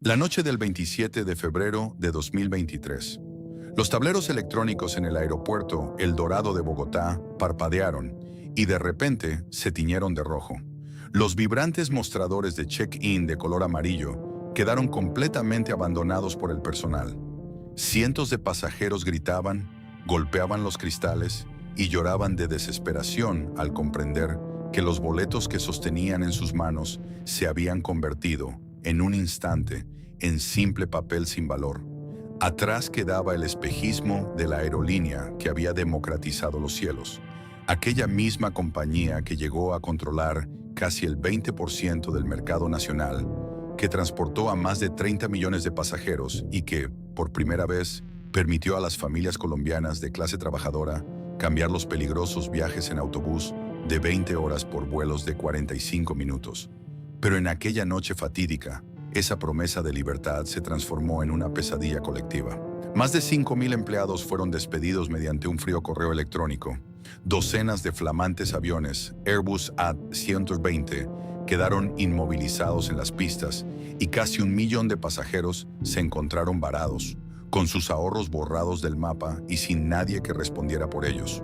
La noche del 27 de febrero de 2023. Los tableros electrónicos en el aeropuerto El Dorado de Bogotá parpadearon y de repente se tiñeron de rojo. Los vibrantes mostradores de check-in de color amarillo quedaron completamente abandonados por el personal. Cientos de pasajeros gritaban, golpeaban los cristales y lloraban de desesperación al comprender que los boletos que sostenían en sus manos se habían convertido, en un instante, en simple papel sin valor. Atrás quedaba el espejismo de la aerolínea que había democratizado los cielos. Aquella misma compañía que llegó a controlar casi el 20% del mercado nacional, que transportó a más de 30 millones de pasajeros y que, por primera vez, permitió a las familias colombianas de clase trabajadora cambiar los peligrosos viajes en autobús de 20 horas por vuelos de 45 minutos. Pero en aquella noche fatídica, esa promesa de libertad se transformó en una pesadilla colectiva. Más de 5.000 empleados fueron despedidos mediante un frío correo electrónico. Docenas de flamantes aviones Airbus A320 quedaron inmovilizados en las pistas y casi 1 millón de pasajeros se encontraron varados, con sus ahorros borrados del mapa y sin nadie que respondiera por ellos.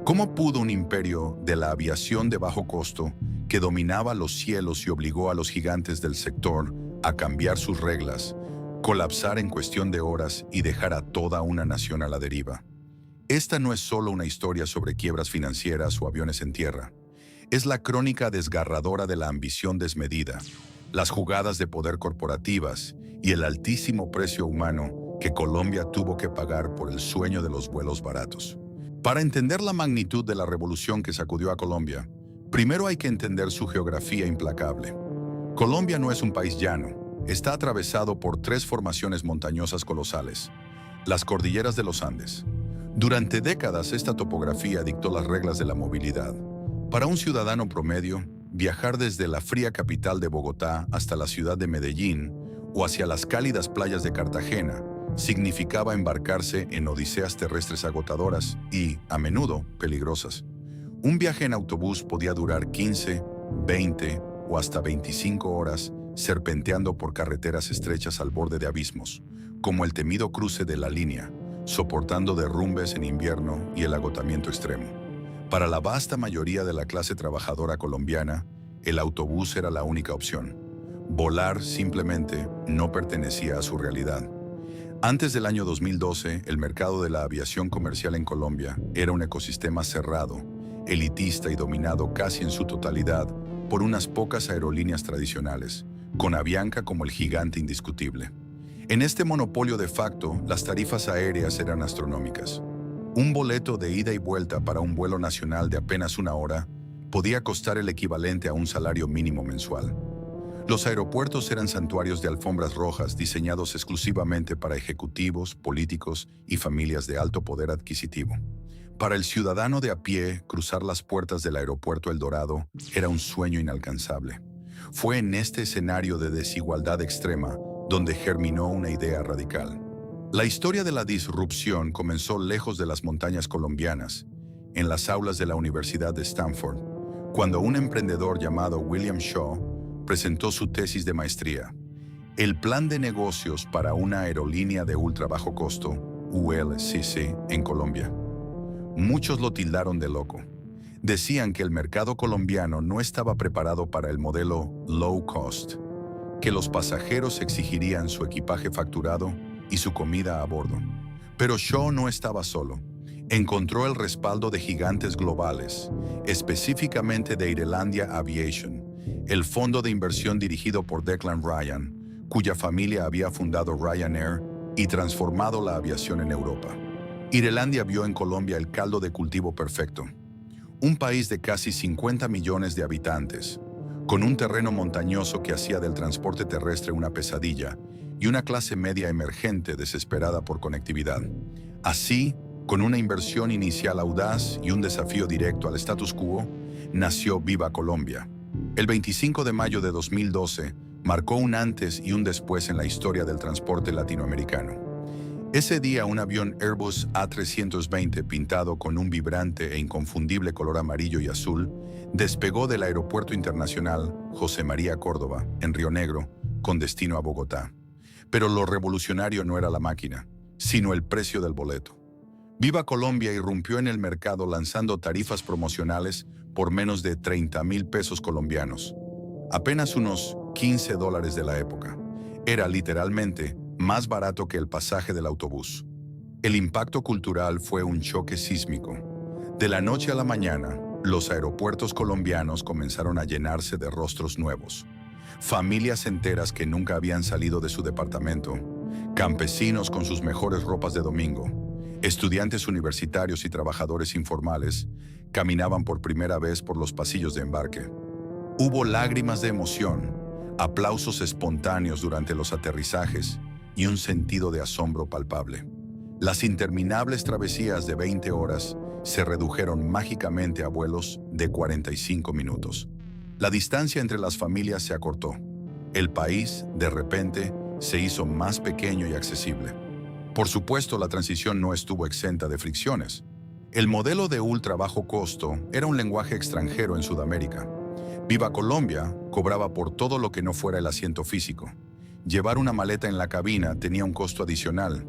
¿Cómo pudo un imperio de la aviación de bajo costo que dominaba los cielos y obligó a los gigantes del sector a cambiar sus reglas, colapsar en cuestión de horas y dejar a toda una nación a la deriva? Esta no es solo una historia sobre quiebras financieras o aviones en tierra. Es la crónica desgarradora de la ambición desmedida, las jugadas de poder corporativas y el altísimo precio humano que Colombia tuvo que pagar por el sueño de los vuelos baratos. Para entender la magnitud de la revolución que sacudió a Colombia, primero hay que entender su geografía implacable. Colombia no es un país llano, está atravesado por 3 formaciones montañosas colosales, las cordilleras de los Andes. Durante décadas esta topografía dictó las reglas de la movilidad. Para un ciudadano promedio, viajar desde la fría capital de Bogotá hasta la ciudad de Medellín o hacia las cálidas playas de Cartagena significaba embarcarse en odiseas terrestres agotadoras y, a menudo, peligrosas. Un viaje en autobús podía durar 15, 20 o hasta 25 horas serpenteando por carreteras estrechas al borde de abismos, como el temido cruce de la línea, soportando derrumbes en invierno y el agotamiento extremo. Para la vasta mayoría de la clase trabajadora colombiana, el autobús era la única opción. Volar simplemente no pertenecía a su realidad. Antes del año 2012, el mercado de la aviación comercial en Colombia era un ecosistema cerrado, elitista y dominado casi en su totalidad por unas pocas aerolíneas tradicionales, con Avianca como el gigante indiscutible. En este monopolio de facto, las tarifas aéreas eran astronómicas. Un boleto de ida y vuelta para un vuelo nacional de apenas 1 hora podía costar el equivalente a un salario mínimo mensual. Los aeropuertos eran santuarios de alfombras rojas diseñados exclusivamente para ejecutivos, políticos y familias de alto poder adquisitivo. Para el ciudadano de a pie, cruzar las puertas del aeropuerto El Dorado era un sueño inalcanzable. Fue en este escenario de desigualdad extrema donde germinó una idea radical. La historia de la disrupción comenzó lejos de las montañas colombianas, en las aulas de la Universidad de Stanford, cuando un emprendedor llamado William Shaw presentó su tesis de maestría, el plan de negocios para una aerolínea de ultra bajo costo, ULCC, en Colombia. Muchos lo tildaron de loco. Decían que el mercado colombiano no estaba preparado para el modelo low cost, que los pasajeros exigirían su equipaje facturado y su comida a bordo. Pero Shaw no estaba solo. Encontró el respaldo de gigantes globales, específicamente de Irelandia Aviation, el fondo de inversión dirigido por Declan Ryan, cuya familia había fundado Ryanair y transformado la aviación en Europa. Irelandia vio en Colombia el caldo de cultivo perfecto. Un país de casi 50 millones de habitantes, con un terreno montañoso que hacía del transporte terrestre una pesadilla y una clase media emergente desesperada por conectividad. Así, con una inversión inicial audaz y un desafío directo al status quo, nació Viva Colombia. El 25 de mayo de 2012 marcó un antes y un después en la historia del transporte latinoamericano. Ese día, un avión Airbus A320 pintado con un vibrante e inconfundible color amarillo y azul despegó del Aeropuerto Internacional José María Córdoba, en Río Negro, con destino a Bogotá. Pero lo revolucionario no era la máquina, sino el precio del boleto. Viva Colombia irrumpió en el mercado lanzando tarifas promocionales por menos de 30,000 pesos colombianos, apenas unos $15 de la época. Era literalmente más barato que el pasaje del autobús. El impacto cultural fue un choque sísmico. De la noche a la mañana, los aeropuertos colombianos comenzaron a llenarse de rostros nuevos. Familias enteras que nunca habían salido de su departamento, campesinos con sus mejores ropas de domingo, estudiantes universitarios y trabajadores informales caminaban por primera vez por los pasillos de embarque. Hubo lágrimas de emoción, aplausos espontáneos durante los aterrizajes y un sentido de asombro palpable. Las interminables travesías de 20 horas se redujeron mágicamente a vuelos de 45 minutos. La distancia entre las familias se acortó. El país, de repente, se hizo más pequeño y accesible. Por supuesto, la transición no estuvo exenta de fricciones. El modelo de ultra bajo costo era un lenguaje extranjero en Sudamérica. Viva Colombia cobraba por todo lo que no fuera el asiento físico. Llevar una maleta en la cabina tenía un costo adicional.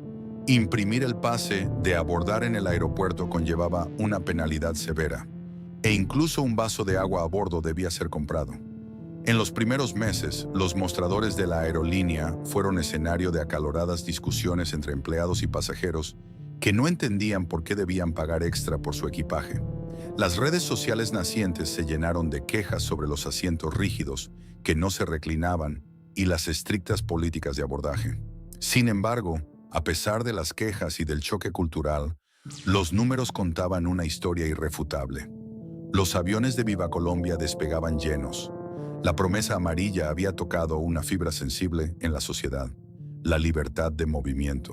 Imprimir el pase de abordar en el aeropuerto conllevaba una penalidad severa. E incluso un vaso de agua a bordo debía ser comprado. En los primeros meses, los mostradores de la aerolínea fueron escenario de acaloradas discusiones entre empleados y pasajeros que no entendían por qué debían pagar extra por su equipaje. Las redes sociales nacientes se llenaron de quejas sobre los asientos rígidos que no se reclinaban y las estrictas políticas de abordaje. Sin embargo, a pesar de las quejas y del choque cultural, los números contaban una historia irrefutable. Los aviones de Viva Colombia despegaban llenos. La promesa amarilla había tocado una fibra sensible en la sociedad, la libertad de movimiento.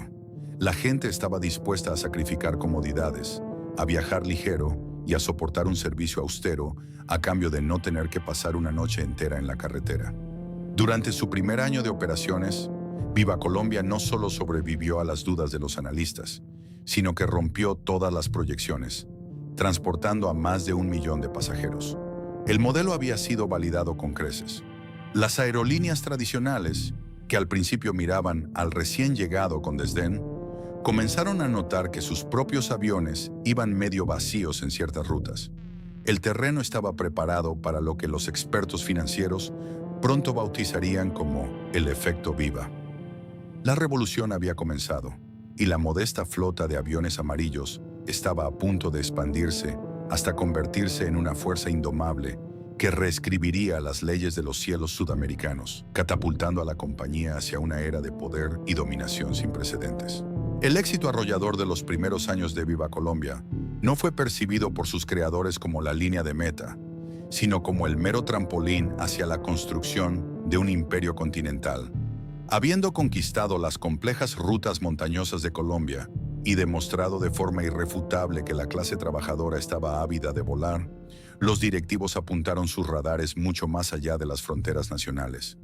La gente estaba dispuesta a sacrificar comodidades, a viajar ligero y a soportar un servicio austero a cambio de no tener que pasar una noche entera en la carretera. Durante su primer año de operaciones, Viva Colombia no solo sobrevivió a las dudas de los analistas, sino que rompió todas las proyecciones, transportando a más de 1 millón de pasajeros. El modelo había sido validado con creces. Las aerolíneas tradicionales, que al principio miraban al recién llegado con desdén, comenzaron a notar que sus propios aviones iban medio vacíos en ciertas rutas. El terreno estaba preparado para lo que los expertos financieros pronto bautizarían como el efecto Viva. La revolución había comenzado, y la modesta flota de aviones amarillos estaba a punto de expandirse hasta convertirse en una fuerza indomable que reescribiría las leyes de los cielos sudamericanos, catapultando a la compañía hacia una era de poder y dominación sin precedentes. El éxito arrollador de los primeros años de Viva Colombia no fue percibido por sus creadores como la línea de meta, sino como el mero trampolín hacia la construcción de un imperio continental. Habiendo conquistado las complejas rutas montañosas de Colombia y demostrado de forma irrefutable que la clase trabajadora estaba ávida de volar, los directivos apuntaron sus radares mucho más allá de las fronteras nacionales.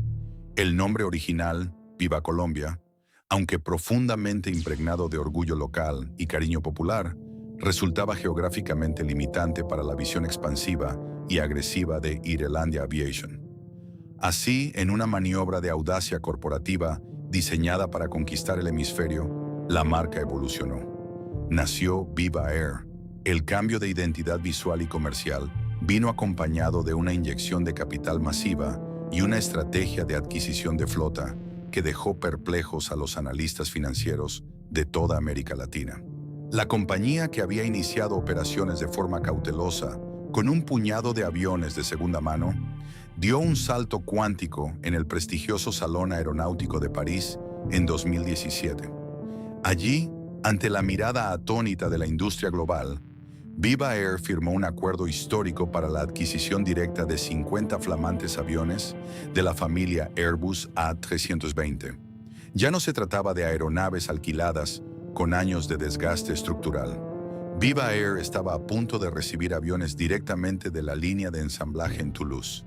El nombre original, Viva Colombia, aunque profundamente impregnado de orgullo local y cariño popular, resultaba geográficamente limitante para la visión expansiva y agresiva de Irelandia Aviation. Así, en una maniobra de audacia corporativa diseñada para conquistar el hemisferio, la marca evolucionó. Nació Viva Air. El cambio de identidad visual y comercial vino acompañado de una inyección de capital masiva y una estrategia de adquisición de flota que dejó perplejos a los analistas financieros de toda América Latina. La compañía, que había iniciado operaciones de forma cautelosa con un puñado de aviones de segunda mano, dio un salto cuántico en el prestigioso Salón Aeronáutico de París en 2017. Allí, ante la mirada atónita de la industria global, Viva Air firmó un acuerdo histórico para la adquisición directa de 50 flamantes aviones de la familia Airbus A320. Ya no se trataba de aeronaves alquiladas con años de desgaste estructural. Viva Air estaba a punto de recibir aviones directamente de la línea de ensamblaje en Toulouse,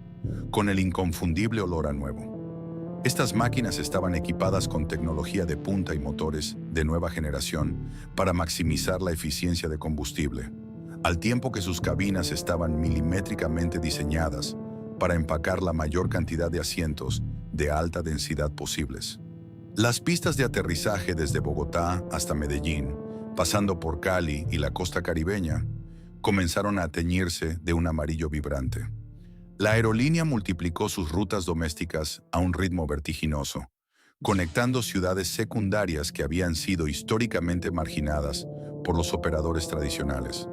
con el inconfundible olor a nuevo. Estas máquinas estaban equipadas con tecnología de punta y motores de nueva generación para maximizar la eficiencia de combustible, al tiempo que sus cabinas estaban milimétricamente diseñadas para empacar la mayor cantidad de asientos de alta densidad posibles. Las pistas de aterrizaje desde Bogotá hasta Medellín, pasando por Cali y la costa caribeña, comenzaron a teñirse de un amarillo vibrante. La aerolínea multiplicó sus rutas domésticas a un ritmo vertiginoso, conectando ciudades secundarias que habían sido históricamente marginadas por los operadores tradicionales.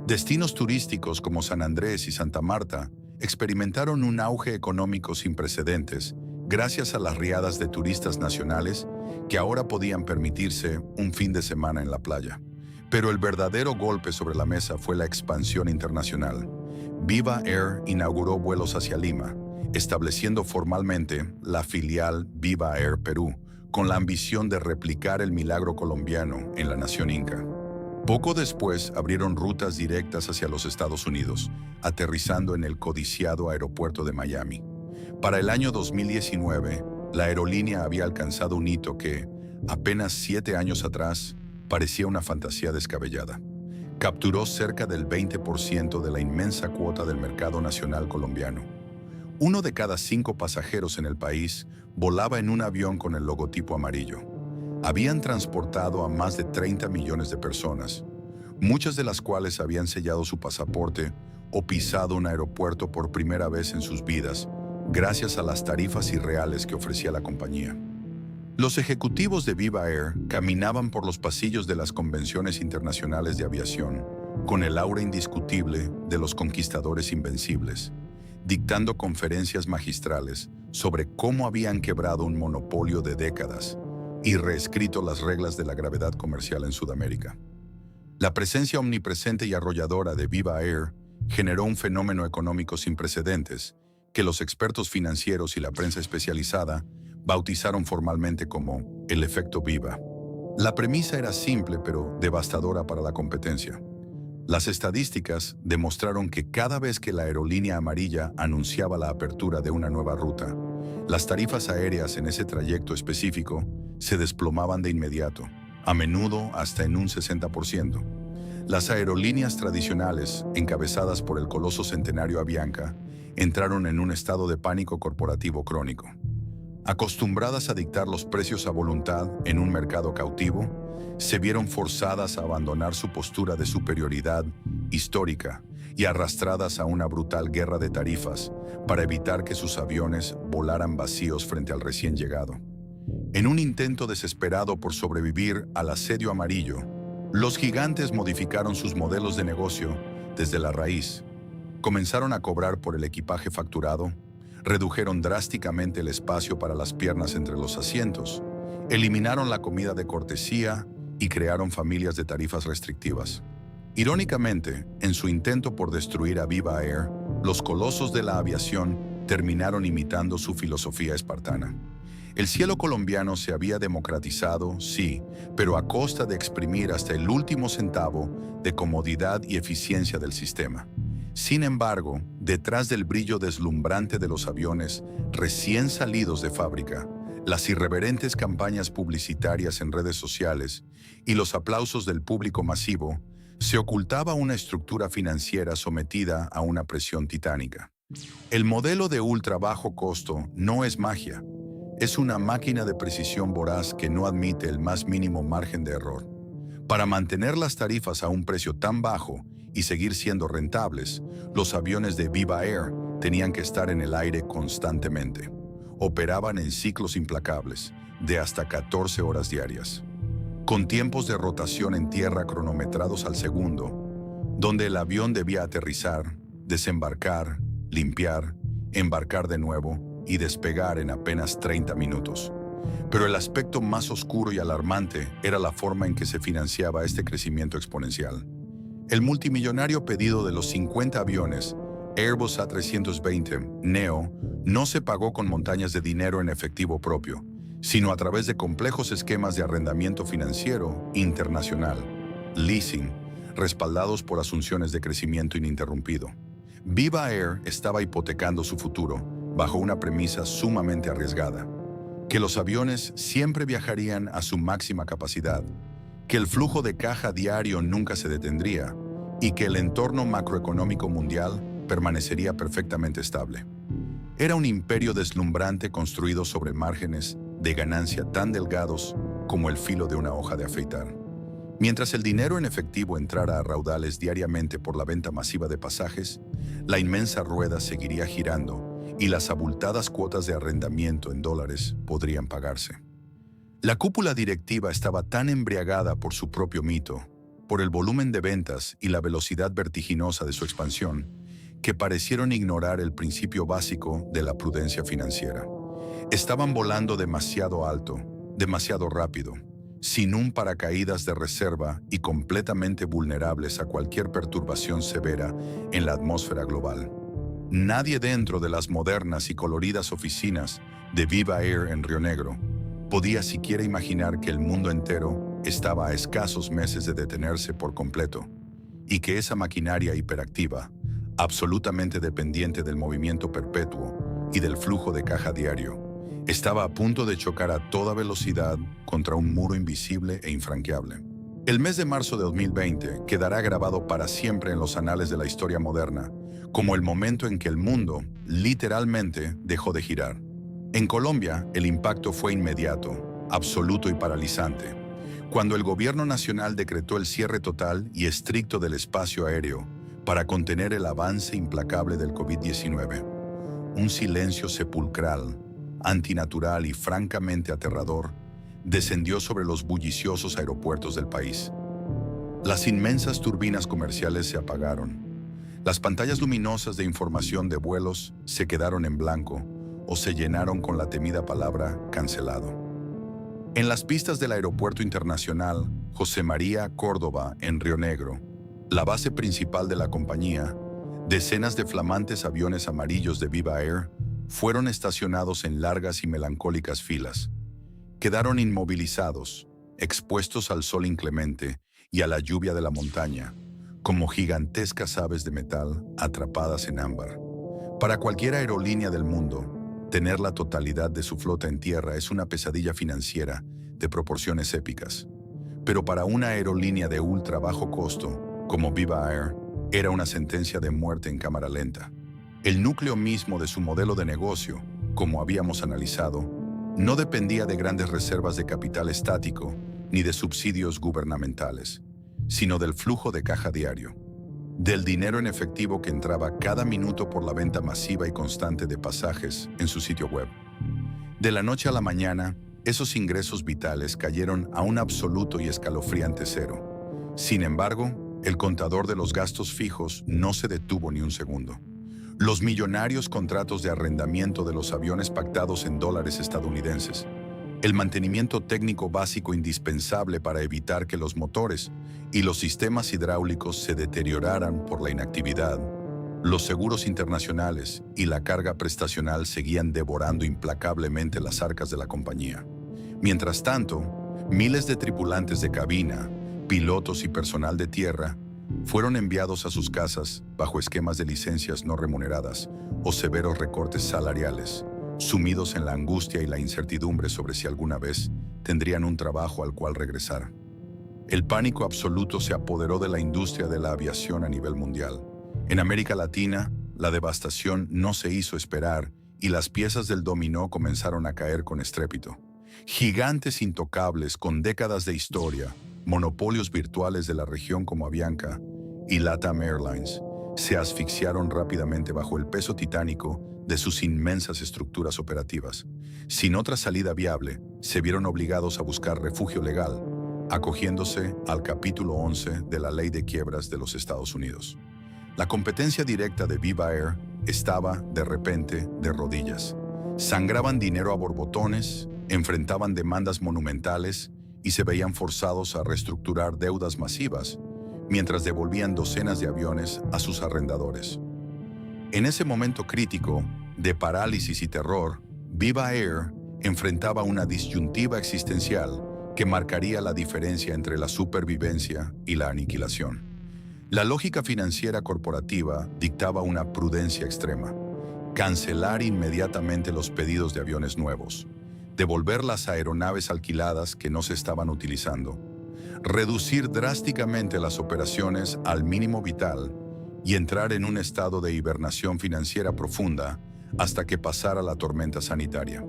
Destinos turísticos como San Andrés y Santa Marta experimentaron un auge económico sin precedentes gracias a las riadas de turistas nacionales que ahora podían permitirse un fin de semana en la playa. Pero el verdadero golpe sobre la mesa fue la expansión internacional. Viva Air inauguró vuelos hacia Lima, estableciendo formalmente la filial Viva Air Perú, con la ambición de replicar el milagro colombiano en la nación inca. Poco después abrieron rutas directas hacia los Estados Unidos, aterrizando en el codiciado aeropuerto de Miami. Para el año 2019, la aerolínea había alcanzado un hito que, apenas 7 años atrás, parecía una fantasía descabellada. Capturó cerca del 20% de la inmensa cuota del mercado nacional colombiano. 1 de cada 5 pasajeros en el país volaba en un avión con el logotipo amarillo. Habían transportado a más de 30 millones de personas, muchas de las cuales habían sellado su pasaporte o pisado un aeropuerto por primera vez en sus vidas, gracias a las tarifas irreales que ofrecía la compañía. Los ejecutivos de Viva Air caminaban por los pasillos de las convenciones internacionales de aviación, con el aura indiscutible de los conquistadores invencibles, dictando conferencias magistrales sobre cómo habían quebrado un monopolio de décadas y reescrito las reglas de la gravedad comercial en Sudamérica. La presencia omnipresente y arrolladora de Viva Air generó un fenómeno económico sin precedentes que los expertos financieros y la prensa especializada bautizaron formalmente como el efecto Viva. La premisa era simple pero devastadora para la competencia. Las estadísticas demostraron que cada vez que la aerolínea amarilla anunciaba la apertura de una nueva ruta, las tarifas aéreas en ese trayecto específico se desplomaban de inmediato, a menudo hasta en un 60%. Las aerolíneas tradicionales, encabezadas por el coloso centenario Avianca, entraron en un estado de pánico corporativo crónico. Acostumbradas a dictar los precios a voluntad en un mercado cautivo, se vieron forzadas a abandonar su postura de superioridad histórica y arrastradas a una brutal guerra de tarifas para evitar que sus aviones volaran vacíos frente al recién llegado. En un intento desesperado por sobrevivir al asedio amarillo, los gigantes modificaron sus modelos de negocio desde la raíz. Comenzaron a cobrar por el equipaje facturado, redujeron drásticamente el espacio para las piernas entre los asientos, eliminaron la comida de cortesía y crearon familias de tarifas restrictivas. Irónicamente, en su intento por destruir a Viva Air, los colosos de la aviación terminaron imitando su filosofía espartana. El cielo colombiano se había democratizado, sí, pero a costa de exprimir hasta el último centavo de comodidad y eficiencia del sistema. Sin embargo, detrás del brillo deslumbrante de los aviones recién salidos de fábrica, las irreverentes campañas publicitarias en redes sociales y los aplausos del público masivo, se ocultaba una estructura financiera sometida a una presión titánica. El modelo de ultra bajo costo no es magia, es una máquina de precisión voraz que no admite el más mínimo margen de error. Para mantener las tarifas a un precio tan bajo y seguir siendo rentables, los aviones de Viva Air tenían que estar en el aire constantemente. Operaban en ciclos implacables, de hasta 14 horas diarias, con tiempos de rotación en tierra cronometrados al segundo, donde el avión debía aterrizar, desembarcar, limpiar, embarcar de nuevo y despegar en apenas 30 minutos. Pero el aspecto más oscuro y alarmante era la forma en que se financiaba este crecimiento exponencial. El multimillonario pedido de los 50 aviones Airbus A320 Neo no se pagó con montañas de dinero en efectivo propio, sino a través de complejos esquemas de arrendamiento financiero internacional, leasing, respaldados por asunciones de crecimiento ininterrumpido. Viva Air estaba hipotecando su futuro bajo una premisa sumamente arriesgada: que los aviones siempre viajarían a su máxima capacidad, que el flujo de caja diario nunca se detendría y que el entorno macroeconómico mundial permanecería perfectamente estable. Era un imperio deslumbrante construido sobre márgenes de ganancia tan delgados como el filo de una hoja de afeitar. Mientras el dinero en efectivo entrara a raudales diariamente por la venta masiva de pasajes, la inmensa rueda seguiría girando y las abultadas cuotas de arrendamiento en dólares podrían pagarse. La cúpula directiva estaba tan embriagada por su propio mito, por el volumen de ventas y la velocidad vertiginosa de su expansión, que parecieron ignorar el principio básico de la prudencia financiera. Estaban volando demasiado alto, demasiado rápido, sin un paracaídas de reserva y completamente vulnerables a cualquier perturbación severa en la atmósfera global. Nadie dentro de las modernas y coloridas oficinas de Viva Air en Río Negro podía siquiera imaginar que el mundo entero estaba a escasos meses de detenerse por completo y que esa maquinaria hiperactiva, absolutamente dependiente del movimiento perpetuo y del flujo de caja diario, estaba a punto de chocar a toda velocidad contra un muro invisible e infranqueable. El mes de marzo de 2020 quedará grabado para siempre en los anales de la historia moderna, como el momento en que el mundo, literalmente, dejó de girar. En Colombia, el impacto fue inmediato, absoluto y paralizante, cuando el gobierno nacional decretó el cierre total y estricto del espacio aéreo para contener el avance implacable del COVID-19. Un silencio sepulcral, antinatural y francamente aterrador, descendió sobre los bulliciosos aeropuertos del país. Las inmensas turbinas comerciales se apagaron. Las pantallas luminosas de información de vuelos se quedaron en blanco o se llenaron con la temida palabra cancelado. En las pistas del Aeropuerto Internacional José María Córdoba en Río Negro, la base principal de la compañía, decenas de flamantes aviones amarillos de Viva Air fueron estacionados en largas y melancólicas filas. Quedaron inmovilizados, expuestos al sol inclemente y a la lluvia de la montaña, como gigantescas aves de metal atrapadas en ámbar. Para cualquier aerolínea del mundo, tener la totalidad de su flota en tierra es una pesadilla financiera de proporciones épicas. Pero para una aerolínea de ultra bajo costo, como Viva Air, era una sentencia de muerte en cámara lenta. El núcleo mismo de su modelo de negocio, como habíamos analizado, no dependía de grandes reservas de capital estático ni de subsidios gubernamentales, sino del flujo de caja diario, del dinero en efectivo que entraba cada minuto por la venta masiva y constante de pasajes en su sitio web. De la noche a la mañana, esos ingresos vitales cayeron a un absoluto y escalofriante cero. Sin embargo, el contador de los gastos fijos no se detuvo ni un segundo. Los millonarios contratos de arrendamiento de los aviones pactados en dólares estadounidenses, el mantenimiento técnico básico indispensable para evitar que los motores y los sistemas hidráulicos se deterioraran por la inactividad, los seguros internacionales y la carga prestacional seguían devorando implacablemente las arcas de la compañía. Mientras tanto, miles de tripulantes de cabina, pilotos y personal de tierra fueron enviados a sus casas bajo esquemas de licencias no remuneradas o severos recortes salariales, sumidos en la angustia y la incertidumbre sobre si alguna vez tendrían un trabajo al cual regresar. El pánico absoluto se apoderó de la industria de la aviación a nivel mundial. En América Latina, la devastación no se hizo esperar y las piezas del dominó comenzaron a caer con estrépito. Gigantes intocables con décadas de historia, monopolios virtuales de la región como Avianca y LATAM Airlines, se asfixiaron rápidamente bajo el peso titánico de sus inmensas estructuras operativas. Sin otra salida viable, se vieron obligados a buscar refugio legal, acogiéndose al capítulo 11 de la Ley de Quiebras de los Estados Unidos. La competencia directa de Viva Air estaba, de repente, de rodillas. Sangraban dinero a borbotones, enfrentaban demandas monumentales y se veían forzados a reestructurar deudas masivas, mientras devolvían docenas de aviones a sus arrendadores. En ese momento crítico, de parálisis y terror, Viva Air enfrentaba una disyuntiva existencial que marcaría la diferencia entre la supervivencia y la aniquilación. La lógica financiera corporativa dictaba una prudencia extrema: cancelar inmediatamente los pedidos de aviones nuevos, devolver las aeronaves alquiladas que no se estaban utilizando, reducir drásticamente las operaciones al mínimo vital y entrar en un estado de hibernación financiera profunda hasta que pasara la tormenta sanitaria.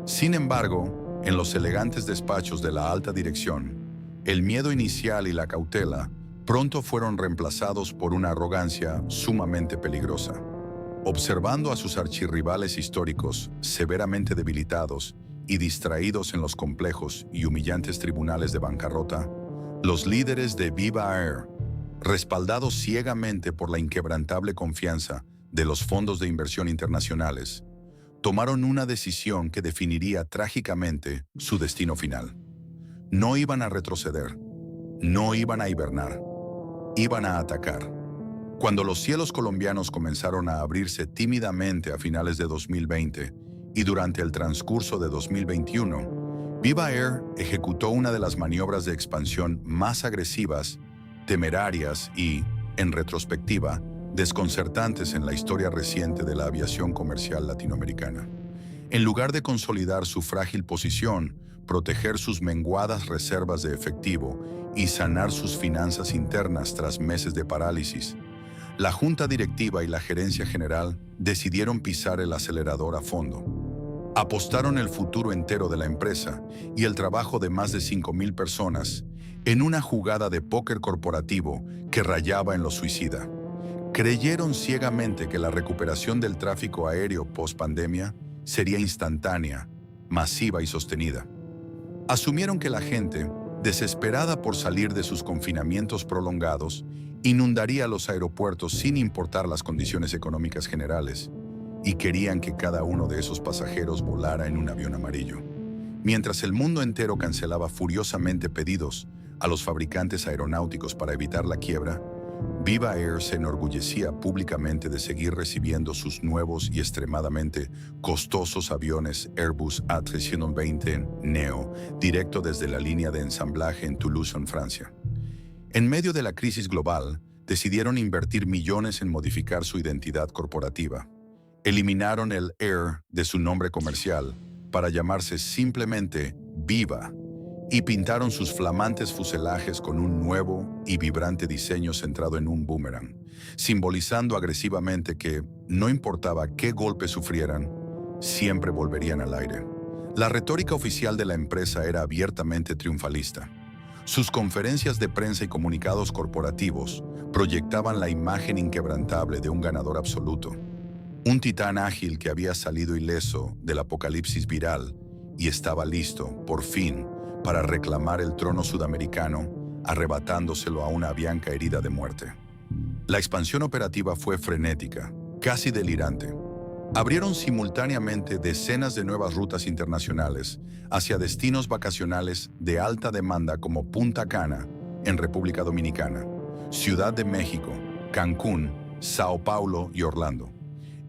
Sin embargo, En los elegantes despachos de la alta dirección, el miedo inicial y la cautela pronto fueron reemplazados por una arrogancia sumamente peligrosa. Observando a sus archirrivales históricos severamente debilitados y distraídos en los complejos y humillantes tribunales de bancarrota, los líderes de Viva Air, respaldados ciegamente por la inquebrantable confianza de los fondos de inversión internacionales, tomaron una decisión que definiría trágicamente su destino final. No iban a retroceder, no iban a hibernar, iban a atacar. Cuando los cielos colombianos comenzaron a abrirse tímidamente a finales de 2020 y durante el transcurso de 2021, Viva Air ejecutó una de las maniobras de expansión más agresivas, temerarias y, en retrospectiva, desconcertantes en la historia reciente de la aviación comercial latinoamericana. En lugar de consolidar su frágil posición, proteger sus menguadas reservas de efectivo y sanar sus finanzas internas tras meses de parálisis, la junta directiva y la gerencia general decidieron pisar el acelerador a fondo. Apostaron el futuro entero de la empresa y el trabajo de más de 5,000 personas en una jugada de póker corporativo que rayaba en lo suicida. Creyeron ciegamente que la recuperación del tráfico aéreo post-pandemia sería instantánea, masiva y sostenida. Asumieron que la gente, desesperada por salir de sus confinamientos prolongados, inundaría los aeropuertos sin importar las condiciones económicas generales, y querían que cada uno de esos pasajeros volara en un avión amarillo. Mientras el mundo entero cancelaba furiosamente pedidos a los fabricantes aeronáuticos para evitar la quiebra, Viva Air se enorgullecía públicamente de seguir recibiendo sus nuevos y extremadamente costosos aviones Airbus A320 Neo directo desde la línea de ensamblaje en Toulouse, en Francia. En medio de la crisis global, decidieron invertir millones en modificar su identidad corporativa. Eliminaron el Air de su nombre comercial para llamarse simplemente Viva y pintaron sus flamantes fuselajes con un nuevo y vibrante diseño centrado en un boomerang, simbolizando agresivamente que, no importaba qué golpe sufrieran, siempre volverían al aire. La retórica oficial de la empresa era abiertamente triunfalista. Sus conferencias de prensa y comunicados corporativos proyectaban la imagen inquebrantable de un ganador absoluto, un titán ágil que había salido ileso del apocalipsis viral y estaba listo, por fin, para reclamar el trono sudamericano, arrebatándoselo a una Avianca herida de muerte. La expansión operativa fue frenética, casi delirante. Abrieron simultáneamente decenas de nuevas rutas internacionales hacia destinos vacacionales de alta demanda como Punta Cana, en República Dominicana, Ciudad de México, Cancún, Sao Paulo y Orlando.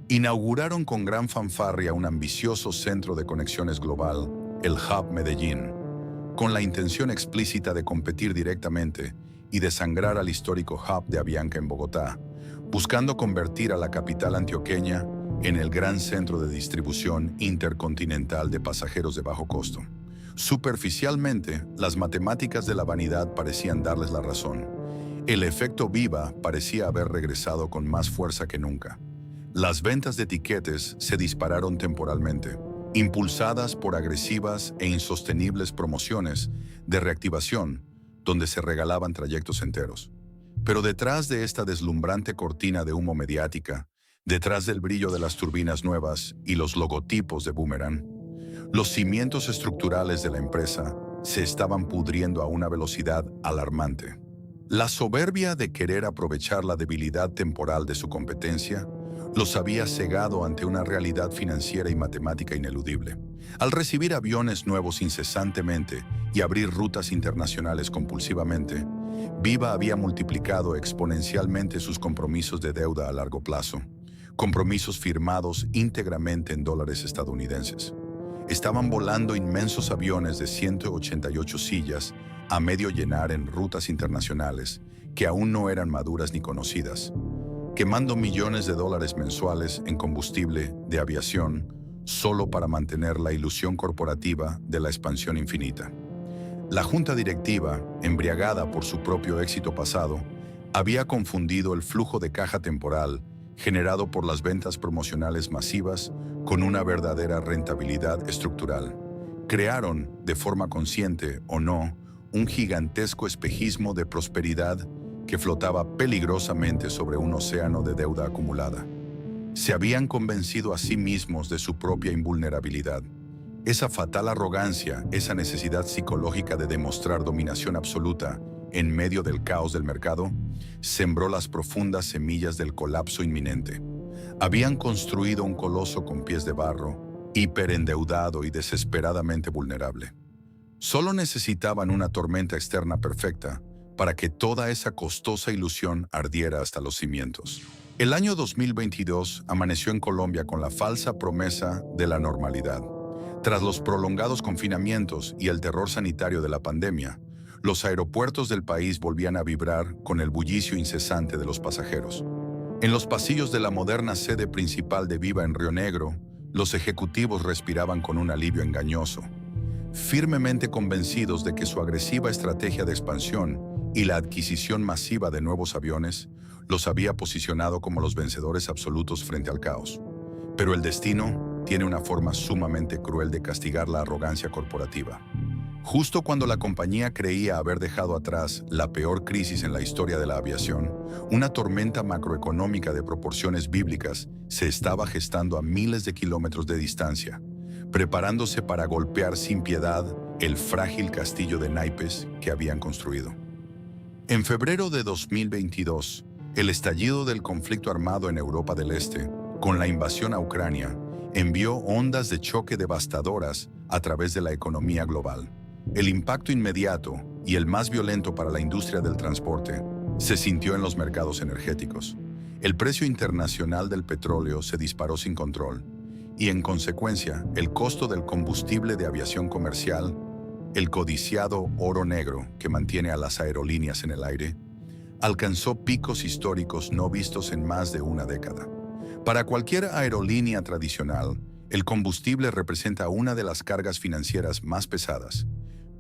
Inauguraron con gran fanfarria un ambicioso centro de conexiones global, el Hub Medellín, con la intención explícita de competir directamente y desangrar al histórico hub de Avianca en Bogotá, buscando convertir a la capital antioqueña en el gran centro de distribución intercontinental de pasajeros de bajo costo. Superficialmente, las matemáticas de la vanidad parecían darles la razón. El efecto Viva parecía haber regresado con más fuerza que nunca. Las ventas de tiquetes se dispararon temporalmente, impulsadas por agresivas e insostenibles promociones de reactivación, donde se regalaban trayectos enteros. Pero detrás de esta deslumbrante cortina de humo mediática, detrás del brillo de las turbinas nuevas y los logotipos de Boomerang, los cimientos estructurales de la empresa se estaban pudriendo a una velocidad alarmante. La soberbia de querer aprovechar la debilidad temporal de su competencia los había cegado ante una realidad financiera y matemática ineludible. Al recibir aviones nuevos incesantemente y abrir rutas internacionales compulsivamente, Viva había multiplicado exponencialmente sus compromisos de deuda a largo plazo, compromisos firmados íntegramente en dólares estadounidenses. Estaban volando inmensos aviones de 188 sillas a medio llenar en rutas internacionales que aún no eran maduras ni conocidas, quemando millones de dólares mensuales en combustible de aviación solo para mantener la ilusión corporativa de la expansión infinita. La junta directiva, embriagada por su propio éxito pasado, había confundido el flujo de caja temporal generado por las ventas promocionales masivas con una verdadera rentabilidad estructural. Crearon, de forma consciente o no, un gigantesco espejismo de prosperidad que flotaba peligrosamente sobre un océano de deuda acumulada. Se habían convencido a sí mismos de su propia invulnerabilidad. Esa fatal arrogancia, esa necesidad psicológica de demostrar dominación absoluta en medio del caos del mercado, sembró las profundas semillas del colapso inminente. Habían construido un coloso con pies de barro, hiperendeudado y desesperadamente vulnerable. Solo necesitaban una tormenta externa perfecta para que toda esa costosa ilusión ardiera hasta los cimientos. El año 2022 amaneció en Colombia con la falsa promesa de la normalidad. Tras los prolongados confinamientos y el terror sanitario de la pandemia, los aeropuertos del país volvían a vibrar con el bullicio incesante de los pasajeros. En los pasillos de la moderna sede principal de Viva en Río Negro, los ejecutivos respiraban con un alivio engañoso, firmemente convencidos de que su agresiva estrategia de expansión y la adquisición masiva de nuevos aviones los había posicionado como los vencedores absolutos frente al caos. Pero el destino tiene una forma sumamente cruel de castigar la arrogancia corporativa. Justo cuando la compañía creía haber dejado atrás la peor crisis en la historia de la aviación, una tormenta macroeconómica de proporciones bíblicas se estaba gestando a miles de kilómetros de distancia, preparándose para golpear sin piedad el frágil castillo de naipes que habían construido. En febrero de 2022, el estallido del conflicto armado en Europa del Este, con la invasión a Ucrania, envió ondas de choque devastadoras a través de la economía global. El impacto inmediato, y el más violento para la industria del transporte, se sintió en los mercados energéticos. El precio internacional del petróleo se disparó sin control, y en consecuencia, el costo del combustible de aviación comercial, el codiciado oro negro que mantiene a las aerolíneas en el aire, alcanzó picos históricos no vistos en más de una década. Para cualquier aerolínea tradicional, el combustible representa una de las cargas financieras más pesadas.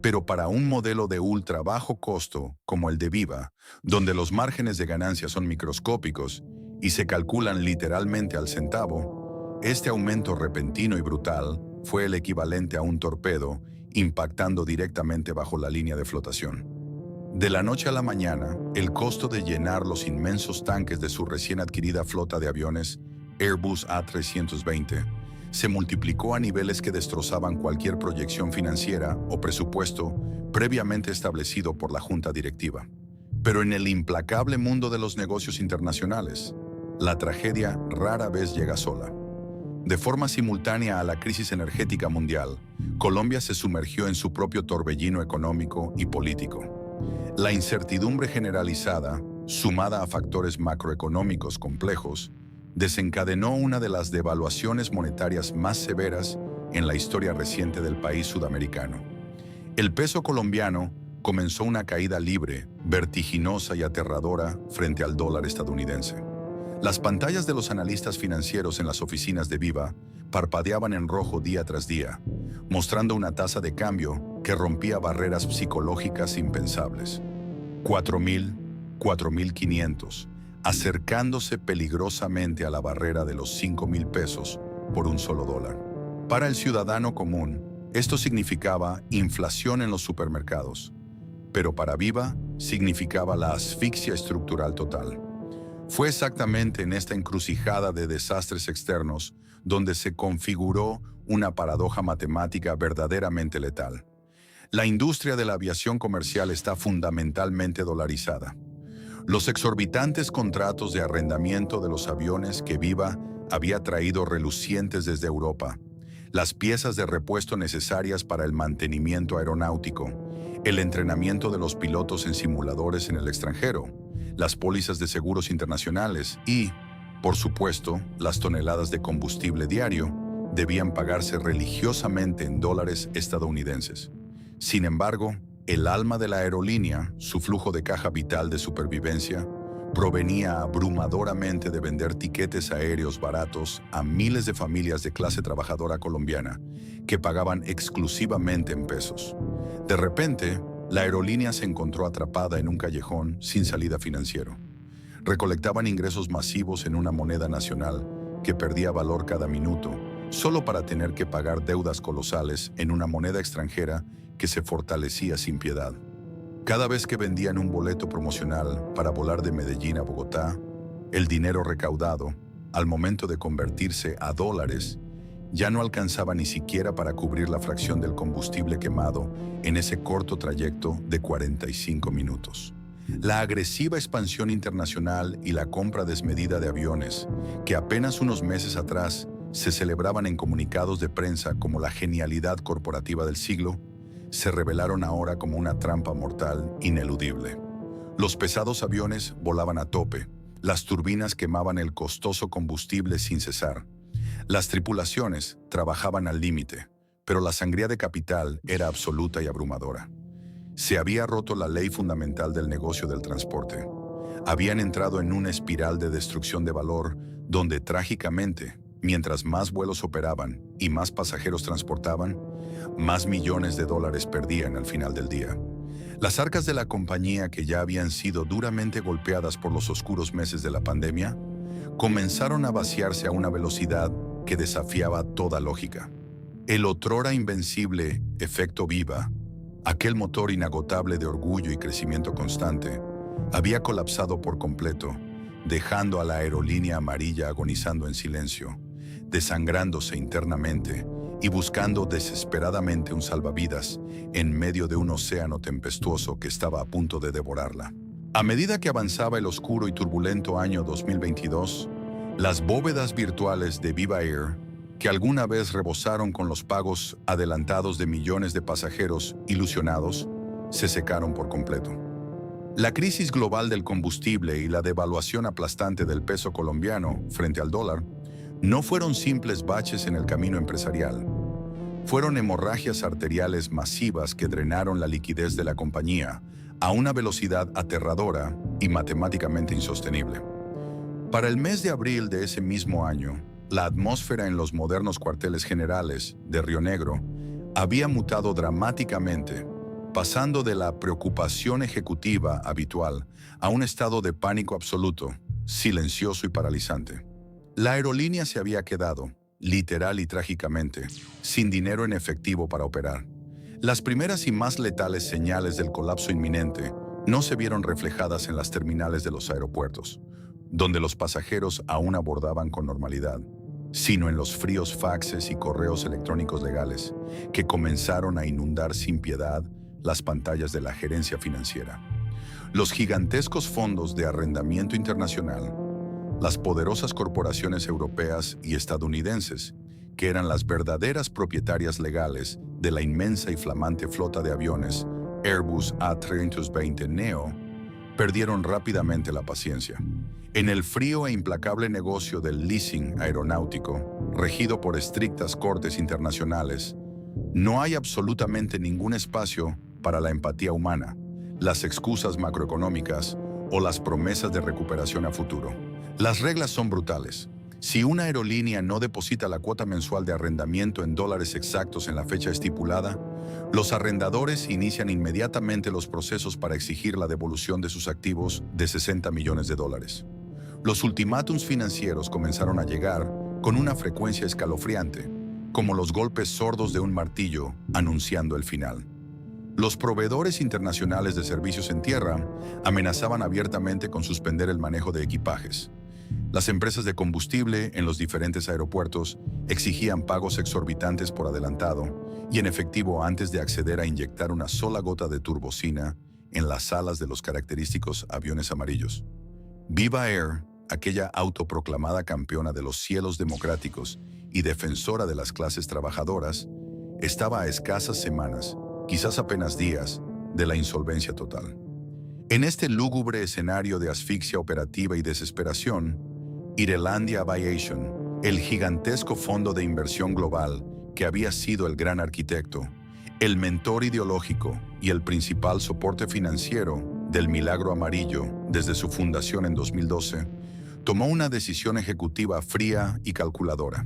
Pero para un modelo de ultra bajo costo como el de Viva, donde los márgenes de ganancia son microscópicos y se calculan literalmente al centavo, este aumento repentino y brutal fue el equivalente a un torpedo impactando directamente bajo la línea de flotación. De la noche a la mañana, el costo de llenar los inmensos tanques de su recién adquirida flota de aviones Airbus A320 se multiplicó a niveles que destrozaban cualquier proyección financiera o presupuesto previamente establecido por la junta directiva. Pero en el implacable mundo de los negocios internacionales, la tragedia rara vez llega sola. De forma simultánea a la crisis energética mundial, Colombia se sumergió en su propio torbellino económico y político. La incertidumbre generalizada, sumada a factores macroeconómicos complejos, desencadenó una de las devaluaciones monetarias más severas en la historia reciente del país sudamericano. El peso colombiano comenzó una caída libre, vertiginosa y aterradora frente al dólar estadounidense. Las pantallas de los analistas financieros en las oficinas de Viva parpadeaban en rojo día tras día, mostrando una tasa de cambio que rompía barreras psicológicas impensables. 4.000, 4.500, acercándose peligrosamente a la barrera de los 5.000 pesos por un solo dólar. Para el ciudadano común, esto significaba inflación en los supermercados, pero para Viva significaba la asfixia estructural total. Fue exactamente en esta encrucijada de desastres externos donde se configuró una paradoja matemática verdaderamente letal. La industria de la aviación comercial está fundamentalmente dolarizada. Los exorbitantes contratos de arrendamiento de los aviones que Viva había traído relucientes desde Europa, las piezas de repuesto necesarias para el mantenimiento aeronáutico, el entrenamiento de los pilotos en simuladores en el extranjero, las pólizas de seguros internacionales y, por supuesto, las toneladas de combustible diario debían pagarse religiosamente en dólares estadounidenses. Sin embargo, el alma de la aerolínea, su flujo de caja vital de supervivencia, provenía abrumadoramente de vender tiquetes aéreos baratos a miles de familias de clase trabajadora colombiana que pagaban exclusivamente en pesos. De repente, la aerolínea se encontró atrapada en un callejón sin salida financiero. Recolectaban ingresos masivos en una moneda nacional que perdía valor cada minuto solo para tener que pagar deudas colosales en una moneda extranjera que se fortalecía sin piedad. Cada vez que vendían un boleto promocional para volar de Medellín a Bogotá, el dinero recaudado, al momento de convertirse a dólares, ya no alcanzaba ni siquiera para cubrir la fracción del combustible quemado en ese corto trayecto de 45 minutos. La agresiva expansión internacional y la compra desmedida de aviones, que apenas unos meses atrás se celebraban en comunicados de prensa como la genialidad corporativa del siglo, se revelaron ahora como una trampa mortal ineludible. Los pesados aviones volaban a tope, las turbinas quemaban el costoso combustible sin cesar. Las tripulaciones trabajaban al límite, pero la sangría de capital era absoluta y abrumadora. Se había roto la ley fundamental del negocio del transporte. Habían entrado en una espiral de destrucción de valor donde trágicamente, mientras más vuelos operaban y más pasajeros transportaban, más millones de dólares perdían al final del día. Las arcas de la compañía, que ya habían sido duramente golpeadas por los oscuros meses de la pandemia, comenzaron a vaciarse a una velocidad que desafiaba toda lógica. El otrora invencible efecto Viva, aquel motor inagotable de orgullo y crecimiento constante, había colapsado por completo, dejando a la aerolínea amarilla agonizando en silencio, desangrándose internamente y buscando desesperadamente un salvavidas en medio de un océano tempestuoso que estaba a punto de devorarla. A medida que avanzaba el oscuro y turbulento año 2022, las bóvedas virtuales de Viva Air, que alguna vez rebosaron con los pagos adelantados de millones de pasajeros ilusionados, se secaron por completo. La crisis global del combustible y la devaluación aplastante del peso colombiano frente al dólar no fueron simples baches en el camino empresarial. Fueron hemorragias arteriales masivas que drenaron la liquidez de la compañía a una velocidad aterradora y matemáticamente insostenible. Para el mes de abril de ese mismo año, la atmósfera en los modernos cuarteles generales de Río Negro había mutado dramáticamente, pasando de la preocupación ejecutiva habitual a un estado de pánico absoluto, silencioso y paralizante. La aerolínea se había quedado, literal y trágicamente, sin dinero en efectivo para operar. Las primeras y más letales señales del colapso inminente no se vieron reflejadas en las terminales de los aeropuertos, donde los pasajeros aún abordaban con normalidad, sino en los fríos faxes y correos electrónicos legales que comenzaron a inundar sin piedad las pantallas de la gerencia financiera. Los gigantescos fondos de arrendamiento internacional, las poderosas corporaciones europeas y estadounidenses, que eran las verdaderas propietarias legales de la inmensa y flamante flota de aviones Airbus A320neo, perdieron rápidamente la paciencia. En el frío e implacable negocio del leasing aeronáutico, regido por estrictas cortes internacionales, no hay absolutamente ningún espacio para la empatía humana, las excusas macroeconómicas o las promesas de recuperación a futuro. Las reglas son brutales. Si una aerolínea no deposita la cuota mensual de arrendamiento en dólares exactos en la fecha estipulada, los arrendadores inician inmediatamente los procesos para exigir la devolución de sus activos de 60 millones de dólares. Los ultimátums financieros comenzaron a llegar con una frecuencia escalofriante, como los golpes sordos de un martillo anunciando el final. Los proveedores internacionales de servicios en tierra amenazaban abiertamente con suspender el manejo de equipajes. Las empresas de combustible en los diferentes aeropuertos exigían pagos exorbitantes por adelantado y en efectivo antes de acceder a inyectar una sola gota de turbocina en las alas de los característicos aviones amarillos. Viva Air, aquella autoproclamada campeona de los cielos democráticos y defensora de las clases trabajadoras, estaba a escasas semanas, quizás apenas días, de la insolvencia total. En este lúgubre escenario de asfixia operativa y desesperación, Irelandia Aviation, el gigantesco fondo de inversión global que había sido el gran arquitecto, el mentor ideológico y el principal soporte financiero del milagro amarillo desde su fundación en 2012, tomó una decisión ejecutiva fría y calculadora.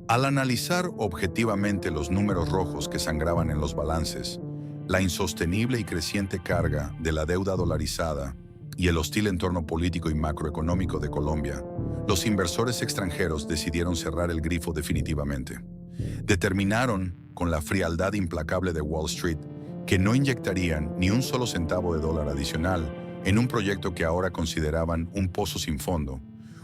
Al analizar objetivamente los números rojos que sangraban en los balances, la insostenible y creciente carga de la deuda dolarizada, y el hostil entorno político y macroeconómico de Colombia, los inversores extranjeros decidieron cerrar el grifo definitivamente. Determinaron, con la frialdad implacable de Wall Street, que no inyectarían ni un solo centavo de dólar adicional en un proyecto que ahora consideraban un pozo sin fondo,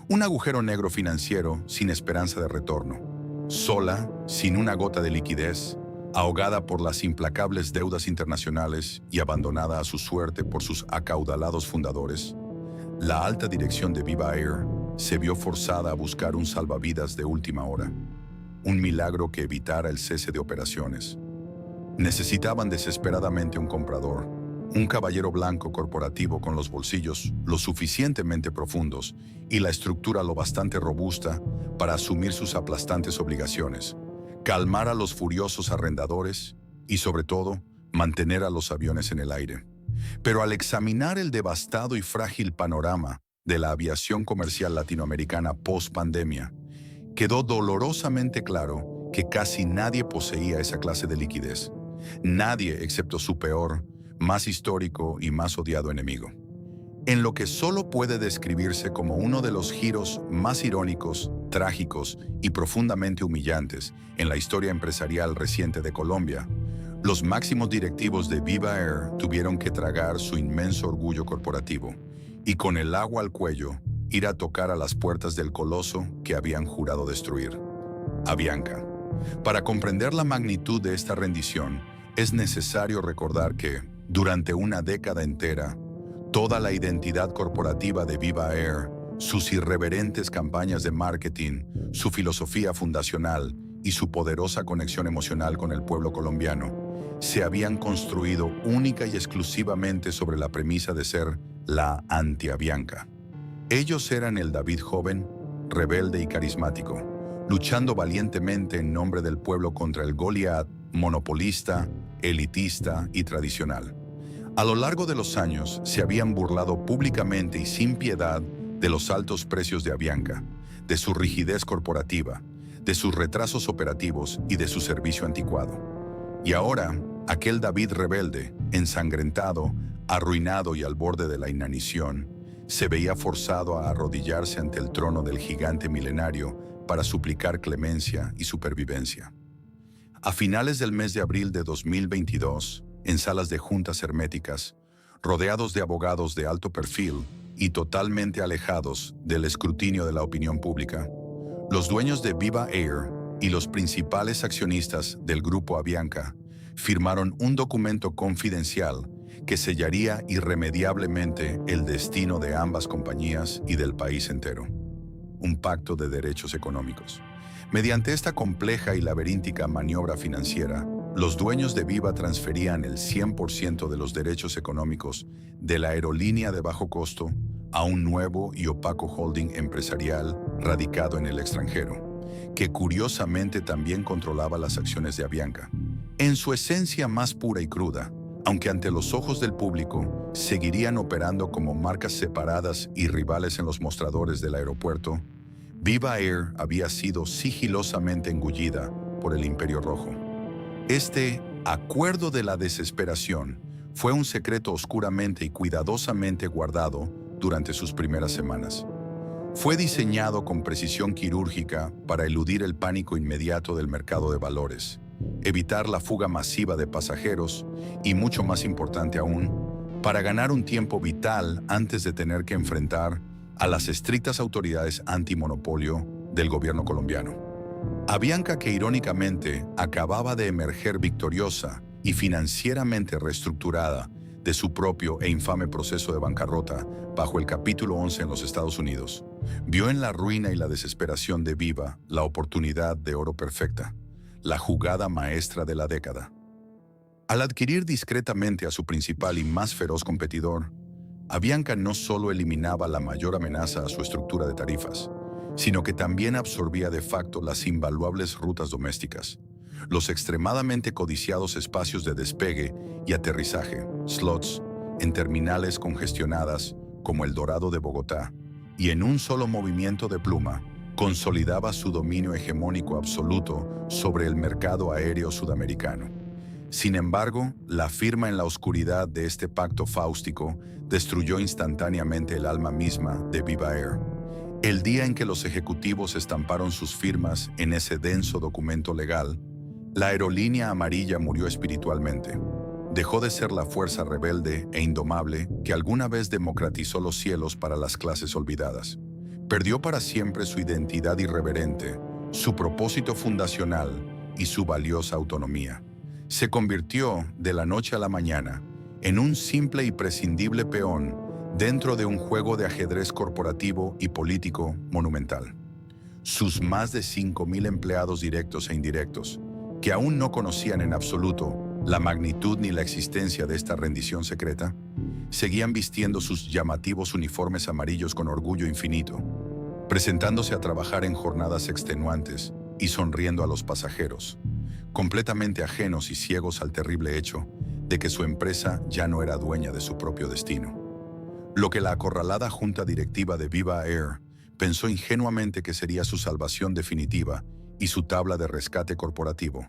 un agujero negro financiero sin esperanza de retorno, sola, sin una gota de liquidez, ahogada por las implacables deudas internacionales y abandonada a su suerte por sus acaudalados fundadores. La alta dirección de Viva Air se vio forzada a buscar un salvavidas de última hora, un milagro que evitara el cese de operaciones. Necesitaban desesperadamente un comprador, un caballero blanco corporativo con los bolsillos lo suficientemente profundos y la estructura lo bastante robusta para asumir sus aplastantes obligaciones, calmar a los furiosos arrendadores y, sobre todo, mantener a los aviones en el aire. Pero al examinar el devastado y frágil panorama de la aviación comercial latinoamericana post-pandemia, quedó dolorosamente claro que casi nadie poseía esa clase de liquidez. Nadie excepto su peor, más histórico y más odiado enemigo. En lo que solo puede describirse como uno de los giros más irónicos, trágicos y profundamente humillantes en la historia empresarial reciente de Colombia, los máximos directivos de Viva Air tuvieron que tragar su inmenso orgullo corporativo y con el agua al cuello ir a tocar a las puertas del coloso que habían jurado destruir, Avianca. Para comprender la magnitud de esta rendición, es necesario recordar que, durante una década entera, toda la identidad corporativa de Viva Air, sus irreverentes campañas de marketing, su filosofía fundacional y su poderosa conexión emocional con el pueblo colombiano, se habían construido única y exclusivamente sobre la premisa de ser la anti-Avianca. Ellos eran el David joven, rebelde y carismático, luchando valientemente en nombre del pueblo contra el Goliat monopolista, elitista y tradicional. A lo largo de los años se habían burlado públicamente y sin piedad de los altos precios de Avianca, de su rigidez corporativa, de sus retrasos operativos y de su servicio anticuado. Y ahora, aquel David rebelde, ensangrentado, arruinado y al borde de la inanición, se veía forzado a arrodillarse ante el trono del gigante milenario para suplicar clemencia y supervivencia. A finales del mes de abril de 2022, en salas de juntas herméticas, rodeados de abogados de alto perfil y totalmente alejados del escrutinio de la opinión pública, los dueños de Viva Air y los principales accionistas del grupo Avianca firmaron un documento confidencial que sellaría irremediablemente el destino de ambas compañías y del país entero. Un pacto de derechos económicos. Mediante esta compleja y laberíntica maniobra financiera, los dueños de Viva transferían el 100% de los derechos económicos de la aerolínea de bajo costo a un nuevo y opaco holding empresarial radicado en el extranjero, que curiosamente también controlaba las acciones de Avianca. En su esencia más pura y cruda, aunque ante los ojos del público seguirían operando como marcas separadas y rivales en los mostradores del aeropuerto, Viva Air había sido sigilosamente engullida por el Imperio Rojo. Este acuerdo de la desesperación fue un secreto oscuramente y cuidadosamente guardado durante sus primeras semanas. Fue diseñado con precisión quirúrgica para eludir el pánico inmediato del mercado de valores, evitar la fuga masiva de pasajeros y, mucho más importante aún, para ganar un tiempo vital antes de tener que enfrentar a las estrictas autoridades antimonopolio del gobierno colombiano. Avianca, que irónicamente acababa de emerger victoriosa y financieramente reestructurada de su propio e infame proceso de bancarrota bajo el capítulo 11 en los Estados Unidos, vio en la ruina y la desesperación de Viva la oportunidad de oro perfecta, la jugada maestra de la década. Al adquirir discretamente a su principal y más feroz competidor, Avianca no solo eliminaba la mayor amenaza a su estructura de tarifas, sino que también absorbía de facto las invaluables rutas domésticas, los extremadamente codiciados espacios de despegue y aterrizaje, slots, en terminales congestionadas como el Dorado de Bogotá, y en un solo movimiento de pluma, consolidaba su dominio hegemónico absoluto sobre el mercado aéreo sudamericano. Sin embargo, la firma en la oscuridad de este pacto fáustico destruyó instantáneamente el alma misma de Viva Air. El día en que los ejecutivos estamparon sus firmas en ese denso documento legal, la aerolínea amarilla murió espiritualmente. Dejó de ser la fuerza rebelde e indomable que alguna vez democratizó los cielos para las clases olvidadas. Perdió para siempre su identidad irreverente, su propósito fundacional y su valiosa autonomía. Se convirtió, de la noche a la mañana, en un simple y prescindible peón dentro de un juego de ajedrez corporativo y político monumental. Sus más de 5.000 empleados directos e indirectos, que aún no conocían en absoluto la magnitud ni la existencia de esta rendición secreta, seguían vistiendo sus llamativos uniformes amarillos con orgullo infinito, presentándose a trabajar en jornadas extenuantes y sonriendo a los pasajeros, completamente ajenos y ciegos al terrible hecho de que su empresa ya no era dueña de su propio destino. Lo que la acorralada junta directiva de Viva Air pensó ingenuamente que sería su salvación definitiva y su tabla de rescate corporativo,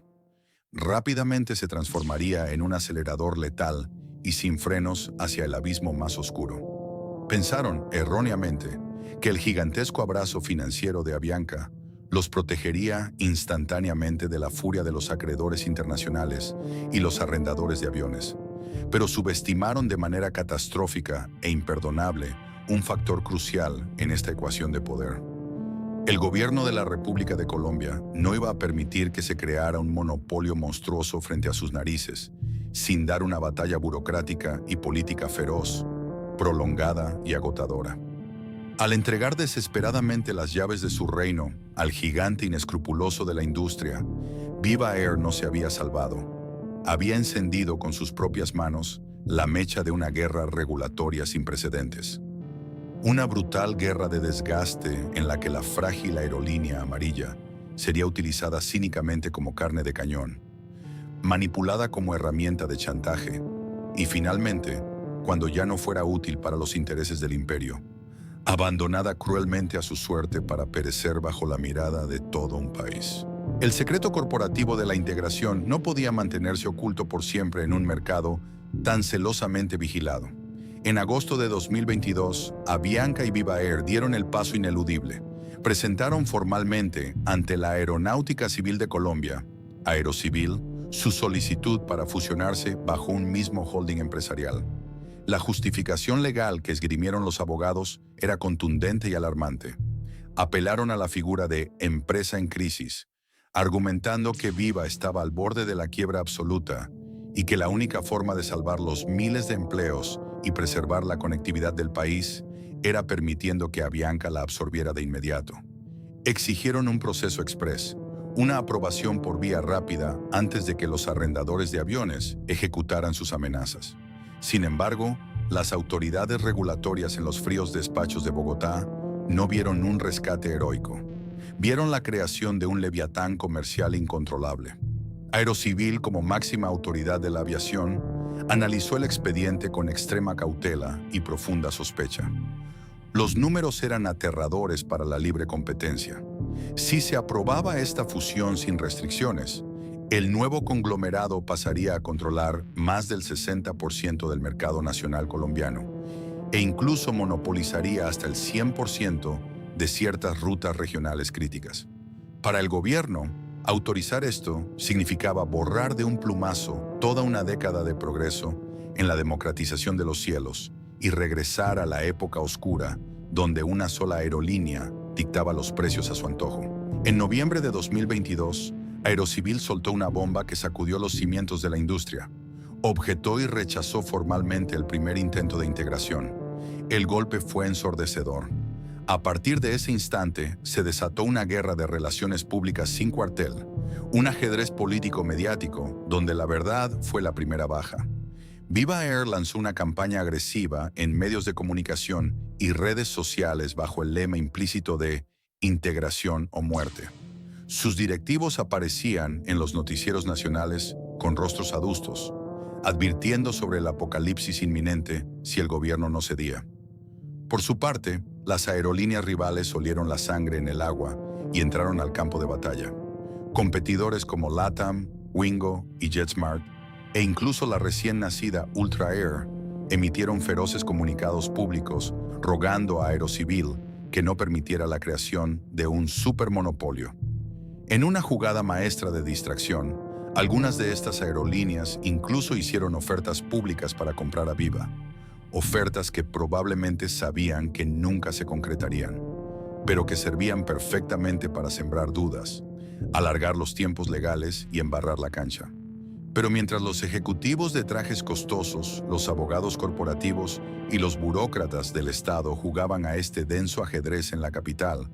rápidamente se transformaría en un acelerador letal y sin frenos hacia el abismo más oscuro. Pensaron, erróneamente, que el gigantesco abrazo financiero de Avianca los protegería instantáneamente de la furia de los acreedores internacionales y los arrendadores de aviones, pero subestimaron de manera catastrófica e imperdonable un factor crucial en esta ecuación de poder. El gobierno de la República de Colombia no iba a permitir que se creara un monopolio monstruoso frente a sus narices, sin dar una batalla burocrática y política feroz, prolongada y agotadora. Al entregar desesperadamente las llaves de su reino al gigante inescrupuloso de la industria, Viva Air no se había salvado. Había encendido con sus propias manos la mecha de una guerra regulatoria sin precedentes. Una brutal guerra de desgaste en la que la frágil aerolínea amarilla sería utilizada cínicamente como carne de cañón, manipulada como herramienta de chantaje y finalmente, cuando ya no fuera útil para los intereses del imperio, abandonada cruelmente a su suerte para perecer bajo la mirada de todo un país. El secreto corporativo de la integración no podía mantenerse oculto por siempre en un mercado tan celosamente vigilado. En agosto de 2022, Avianca y Viva Air dieron el paso ineludible. Presentaron formalmente ante la Aeronáutica Civil de Colombia, Aerocivil, su solicitud para fusionarse bajo un mismo holding empresarial. La justificación legal que esgrimieron los abogados era contundente y alarmante. Apelaron a la figura de empresa en crisis, argumentando que Viva estaba al borde de la quiebra absoluta y que la única forma de salvar los miles de empleos y preservar la conectividad del país era permitiendo que Avianca la absorbiera de inmediato. Exigieron un proceso express, una aprobación por vía rápida antes de que los arrendadores de aviones ejecutaran sus amenazas. Sin embargo, las autoridades regulatorias en los fríos despachos de Bogotá no vieron un rescate heroico. Vieron la creación de un leviatán comercial incontrolable. Aerocivil, como máxima autoridad de la aviación, analizó el expediente con extrema cautela y profunda sospecha. Los números eran aterradores para la libre competencia. Si se aprobaba esta fusión sin restricciones, el nuevo conglomerado pasaría a controlar más del 60% del mercado nacional colombiano e incluso monopolizaría hasta el 100% de ciertas rutas regionales críticas. Para el gobierno, autorizar esto significaba borrar de un plumazo toda una década de progreso en la democratización de los cielos y regresar a la época oscura donde una sola aerolínea dictaba los precios a su antojo. En noviembre de 2022, Aerocivil soltó una bomba que sacudió los cimientos de la industria. Objetó y rechazó formalmente el primer intento de integración. El golpe fue ensordecedor. A partir de ese instante, se desató una guerra de relaciones públicas sin cuartel, un ajedrez político-mediático donde la verdad fue la primera baja. Viva Air lanzó una campaña agresiva en medios de comunicación y redes sociales bajo el lema implícito de integración o muerte. Sus directivos aparecían en los noticieros nacionales con rostros adustos, advirtiendo sobre el apocalipsis inminente si el gobierno no cedía. Por su parte, las aerolíneas rivales olieron la sangre en el agua y entraron al campo de batalla. Competidores como LATAM, Wingo y JetSmart e incluso la recién nacida Ultra Air emitieron feroces comunicados públicos rogando a Aerocivil que no permitiera la creación de un supermonopolio. En una jugada maestra de distracción, algunas de estas aerolíneas incluso hicieron ofertas públicas para comprar a Viva, ofertas que probablemente sabían que nunca se concretarían, pero que servían perfectamente para sembrar dudas, alargar los tiempos legales y embarrar la cancha. Pero mientras los ejecutivos de trajes costosos, los abogados corporativos y los burócratas del Estado jugaban a este denso ajedrez en la capital,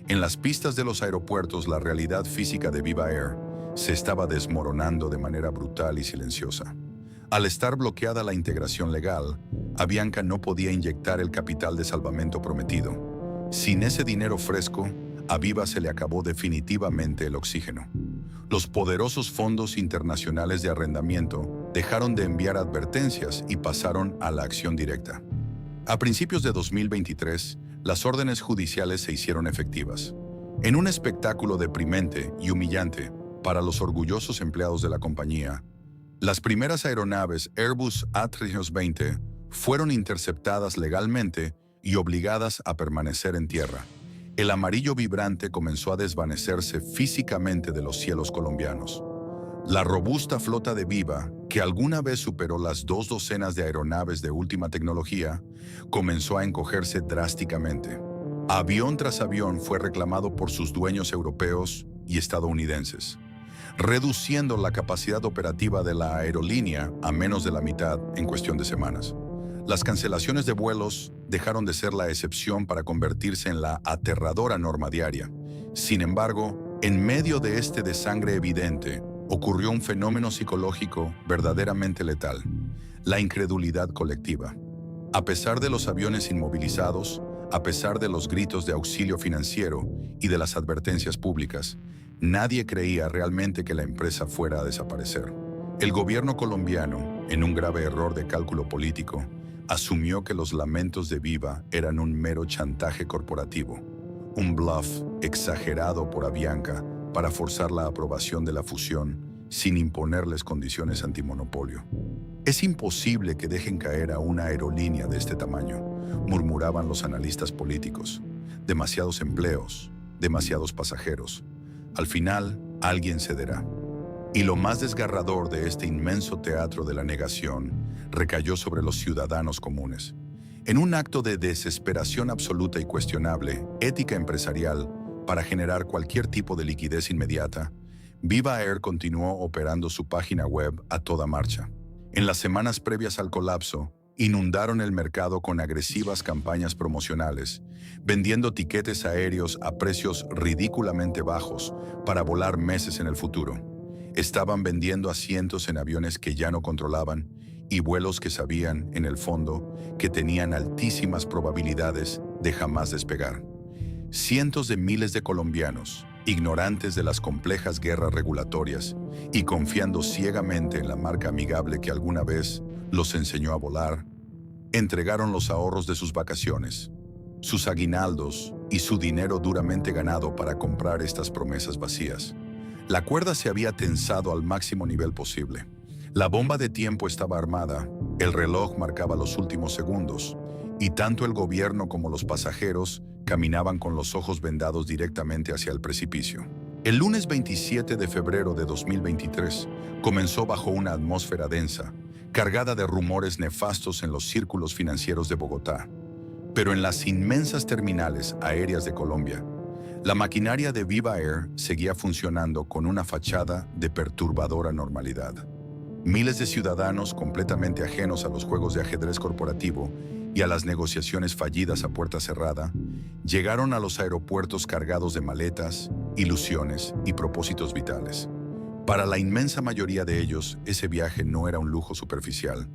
en las pistas de los aeropuertos la realidad física de Viva Air se estaba desmoronando de manera brutal y silenciosa. Al estar bloqueada la integración legal, Avianca no podía inyectar el capital de salvamento prometido. Sin ese dinero fresco, a Viva se le acabó definitivamente el oxígeno. Los poderosos fondos internacionales de arrendamiento dejaron de enviar advertencias y pasaron a la acción directa. A principios de 2023, las órdenes judiciales se hicieron efectivas. En un espectáculo deprimente y humillante para los orgullosos empleados de la compañía, las primeras aeronaves Airbus A320 fueron interceptadas legalmente y obligadas a permanecer en tierra. El amarillo vibrante comenzó a desvanecerse físicamente de los cielos colombianos. La robusta flota de Viva, que alguna vez superó las 2 docenas de aeronaves de última tecnología, comenzó a encogerse drásticamente. Avión tras avión fue reclamado por sus dueños europeos y estadounidenses, reduciendo la capacidad operativa de la aerolínea a menos de la mitad en cuestión de semanas. Las cancelaciones de vuelos dejaron de ser la excepción para convertirse en la aterradora norma diaria. Sin embargo, en medio de este desangre evidente, ocurrió un fenómeno psicológico verdaderamente letal: la incredulidad colectiva. A pesar de los aviones inmovilizados, a pesar de los gritos de auxilio financiero y de las advertencias públicas, nadie creía realmente que la empresa fuera a desaparecer. El gobierno colombiano, en un grave error de cálculo político, asumió que los lamentos de Viva eran un mero chantaje corporativo, un bluff exagerado por Avianca para forzar la aprobación de la fusión sin imponerles condiciones antimonopolio. Es imposible que dejen caer a una aerolínea de este tamaño, murmuraban los analistas políticos. Demasiados empleos, demasiados pasajeros. Al final, alguien cederá. Y lo más desgarrador de este inmenso teatro de la negación recayó sobre los ciudadanos comunes. En un acto de desesperación absoluta y cuestionable, ética empresarial, para generar cualquier tipo de liquidez inmediata, Viva Air continuó operando su página web a toda marcha. En las semanas previas al colapso, inundaron el mercado con agresivas campañas promocionales, vendiendo tiquetes aéreos a precios ridículamente bajos para volar meses en el futuro. Estaban vendiendo asientos en aviones que ya no controlaban y vuelos que sabían, en el fondo, que tenían altísimas probabilidades de jamás despegar. Cientos de miles de colombianos, ignorantes de las complejas guerras regulatorias y confiando ciegamente en la marca amigable que alguna vez los enseñó a volar, entregaron los ahorros de sus vacaciones, sus aguinaldos y su dinero duramente ganado para comprar estas promesas vacías. La cuerda se había tensado al máximo nivel posible. La bomba de tiempo estaba armada, el reloj marcaba los últimos segundos, y tanto el gobierno como los pasajeros caminaban con los ojos vendados directamente hacia el precipicio. El lunes 27 de febrero de 2023 comenzó bajo una atmósfera densa, cargada de rumores nefastos en los círculos financieros de Bogotá. Pero en las inmensas terminales aéreas de Colombia, la maquinaria de Viva Air seguía funcionando con una fachada de perturbadora normalidad. Miles de ciudadanos completamente ajenos a los juegos de ajedrez corporativo y a las negociaciones fallidas a puerta cerrada, llegaron a los aeropuertos cargados de maletas, ilusiones y propósitos vitales. Para la inmensa mayoría de ellos, ese viaje no era un lujo superficial,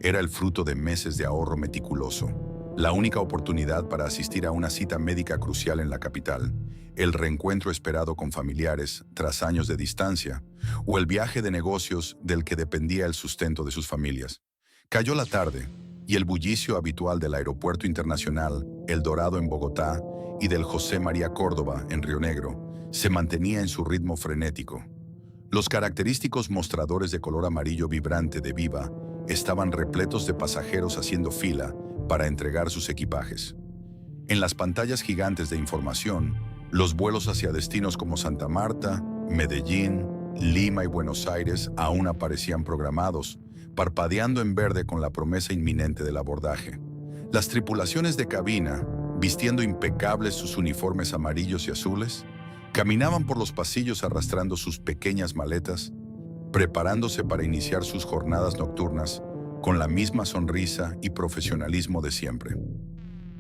era el fruto de meses de ahorro meticuloso, la única oportunidad para asistir a una cita médica crucial en la capital, el reencuentro esperado con familiares tras años de distancia, o el viaje de negocios del que dependía el sustento de sus familias. Cayó la tarde, y el bullicio habitual del Aeropuerto Internacional El Dorado en Bogotá y del José María Córdoba en Río Negro se mantenía en su ritmo frenético. Los característicos mostradores de color amarillo vibrante de Viva estaban repletos de pasajeros haciendo fila para entregar sus equipajes. En las pantallas gigantes de información, los vuelos hacia destinos como Santa Marta, Medellín, Lima y Buenos Aires aún aparecían programados, parpadeando en verde con la promesa inminente del abordaje. Las tripulaciones de cabina, vistiendo impecables sus uniformes amarillos y azules, caminaban por los pasillos arrastrando sus pequeñas maletas, preparándose para iniciar sus jornadas nocturnas con la misma sonrisa y profesionalismo de siempre.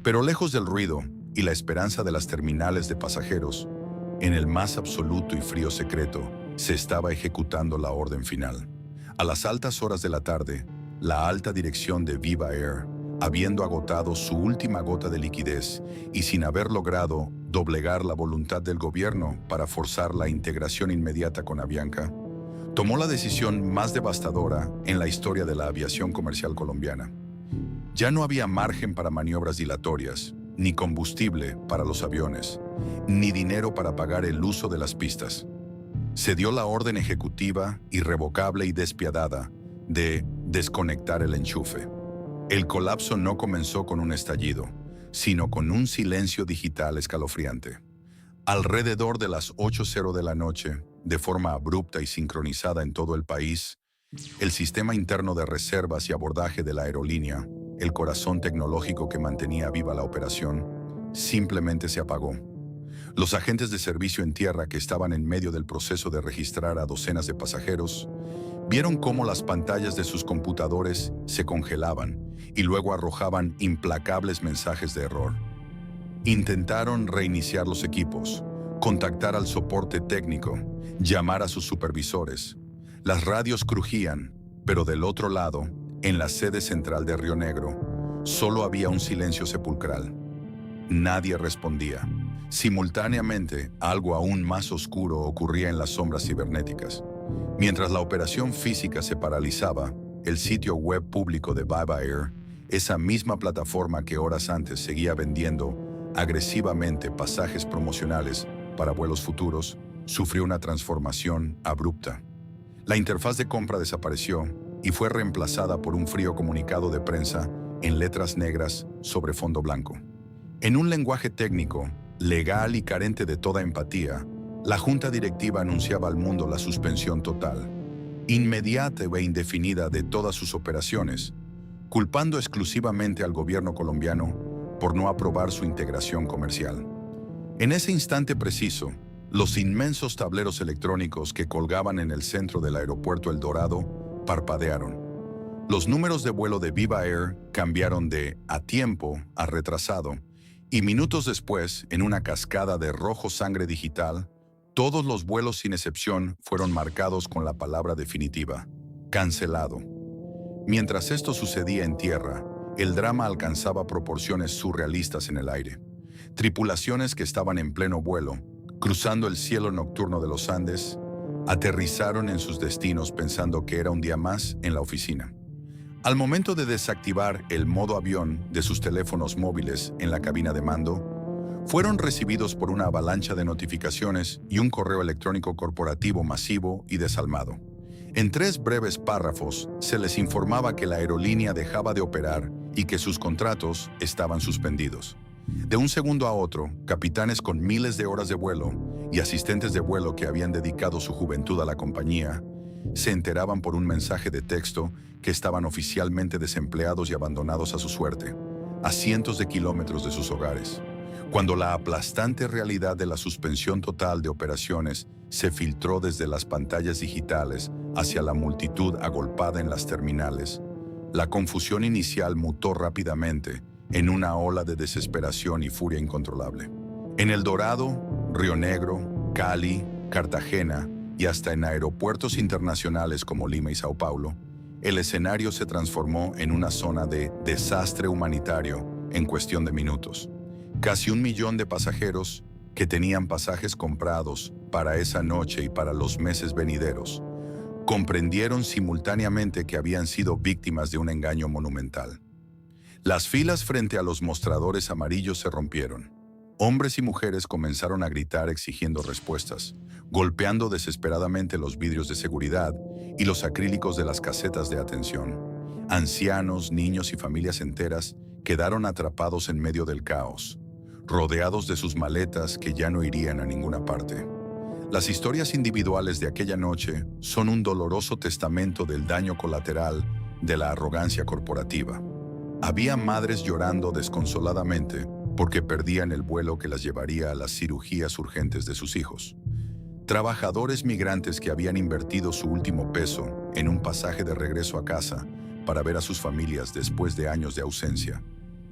Pero lejos del ruido y la esperanza de las terminales de pasajeros, en el más absoluto y frío secreto, se estaba ejecutando la orden final. A las altas horas de la tarde, la alta dirección de Viva Air, habiendo agotado su última gota de liquidez y sin haber logrado doblegar la voluntad del gobierno para forzar la integración inmediata con Avianca, tomó la decisión más devastadora en la historia de la aviación comercial colombiana. Ya no había margen para maniobras dilatorias, ni combustible para los aviones, ni dinero para pagar el uso de las pistas. Se dio la orden ejecutiva, irrevocable y despiadada, de desconectar el enchufe. El colapso no comenzó con un estallido, sino con un silencio digital escalofriante. Alrededor de las 8:00 de la noche, de forma abrupta y sincronizada en todo el país, el sistema interno de reservas y abordaje de la aerolínea, el corazón tecnológico que mantenía viva la operación, simplemente se apagó. Los agentes de servicio en tierra que estaban en medio del proceso de registrar a docenas de pasajeros, vieron cómo las pantallas de sus computadores se congelaban y luego arrojaban implacables mensajes de error. Intentaron reiniciar los equipos, contactar al soporte técnico, llamar a sus supervisores. Las radios crujían, pero del otro lado, en la sede central de Río Negro, solo había un silencio sepulcral. Nadie respondía. Simultáneamente, algo aún más oscuro ocurría en las sombras cibernéticas. Mientras la operación física se paralizaba, el sitio web público de Viva Air, esa misma plataforma que horas antes seguía vendiendo agresivamente pasajes promocionales para vuelos futuros, sufrió una transformación abrupta. La interfaz de compra desapareció y fue reemplazada por un frío comunicado de prensa en letras negras sobre fondo blanco. En un lenguaje técnico, legal y carente de toda empatía, la junta directiva anunciaba al mundo la suspensión total, inmediata e indefinida de todas sus operaciones, culpando exclusivamente al gobierno colombiano por no aprobar su integración comercial. En ese instante preciso, los inmensos tableros electrónicos que colgaban en el centro del aeropuerto El Dorado parpadearon. Los números de vuelo de Viva Air cambiaron de a tiempo a retrasado, y minutos después, en una cascada de rojo sangre digital, todos los vuelos sin excepción fueron marcados con la palabra definitiva: cancelado. Mientras esto sucedía en tierra, el drama alcanzaba proporciones surrealistas en el aire. Tripulaciones que estaban en pleno vuelo, cruzando el cielo nocturno de los Andes, aterrizaron en sus destinos pensando que era un día más en la oficina. Al momento de desactivar el modo avión de sus teléfonos móviles en la cabina de mando, fueron recibidos por una avalancha de notificaciones y un correo electrónico corporativo masivo y desalmado. En 3 breves párrafos se les informaba que la aerolínea dejaba de operar y que sus contratos estaban suspendidos. De un segundo a otro, capitanes con miles de horas de vuelo y asistentes de vuelo que habían dedicado su juventud a la compañía se enteraban por un mensaje de texto que estaban oficialmente desempleados y abandonados a su suerte, a cientos de kilómetros de sus hogares. Cuando la aplastante realidad de la suspensión total de operaciones se filtró desde las pantallas digitales hacia la multitud agolpada en las terminales, la confusión inicial mutó rápidamente en una ola de desesperación y furia incontrolable. En El Dorado, Río Negro, Cali, Cartagena y hasta en aeropuertos internacionales como Lima y Sao Paulo, el escenario se transformó en una zona de desastre humanitario en cuestión de minutos. Casi 1 millón de pasajeros que tenían pasajes comprados para esa noche y para los meses venideros comprendieron simultáneamente que habían sido víctimas de un engaño monumental. Las filas frente a los mostradores amarillos se rompieron. Hombres y mujeres comenzaron a gritar exigiendo respuestas, golpeando desesperadamente los vidrios de seguridad y los acrílicos de las casetas de atención. Ancianos, niños y familias enteras quedaron atrapados en medio del caos, rodeados de sus maletas que ya no irían a ninguna parte. Las historias individuales de aquella noche son un doloroso testamento del daño colateral de la arrogancia corporativa. Había madres llorando desconsoladamente porque perdían el vuelo que las llevaría a las cirugías urgentes de sus hijos. Trabajadores migrantes que habían invertido su último peso en un pasaje de regreso a casa para ver a sus familias después de años de ausencia,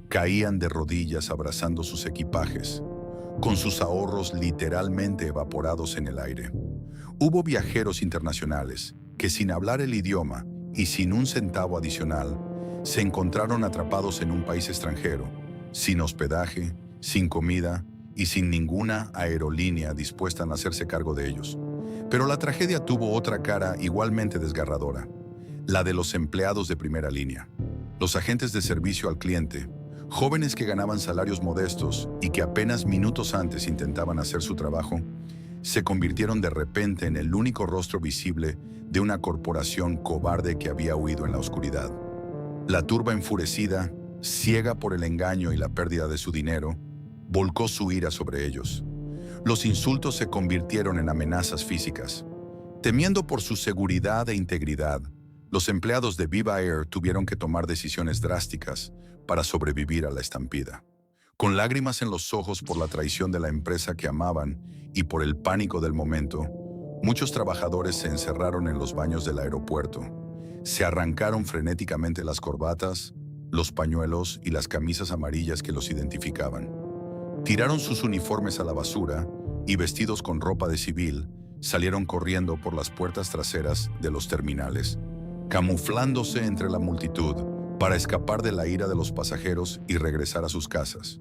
caían de rodillas abrazando sus equipajes, con sus ahorros literalmente evaporados en el aire. Hubo viajeros internacionales que, sin hablar el idioma y sin un centavo adicional, se encontraron atrapados en un país extranjero, sin hospedaje, sin comida y sin ninguna aerolínea dispuesta a hacerse cargo de ellos. Pero la tragedia tuvo otra cara igualmente desgarradora, la de los empleados de primera línea, los agentes de servicio al cliente, jóvenes que ganaban salarios modestos y que apenas minutos antes intentaban hacer su trabajo, se convirtieron de repente en el único rostro visible de una corporación cobarde que había huido en la oscuridad. La turba enfurecida, ciega por el engaño y la pérdida de su dinero, volcó su ira sobre ellos. Los insultos se convirtieron en amenazas físicas. Temiendo por su seguridad e integridad, los empleados de Viva Air tuvieron que tomar decisiones drásticas para sobrevivir a la estampida. Con lágrimas en los ojos por la traición de la empresa que amaban y por el pánico del momento, muchos trabajadores se encerraron en los baños del aeropuerto. Se arrancaron frenéticamente las corbatas, los pañuelos y las camisas amarillas que los identificaban. Tiraron sus uniformes a la basura y, vestidos con ropa de civil, salieron corriendo por las puertas traseras de los terminales, camuflándose entre la multitud para escapar de la ira de los pasajeros y regresar a sus casas,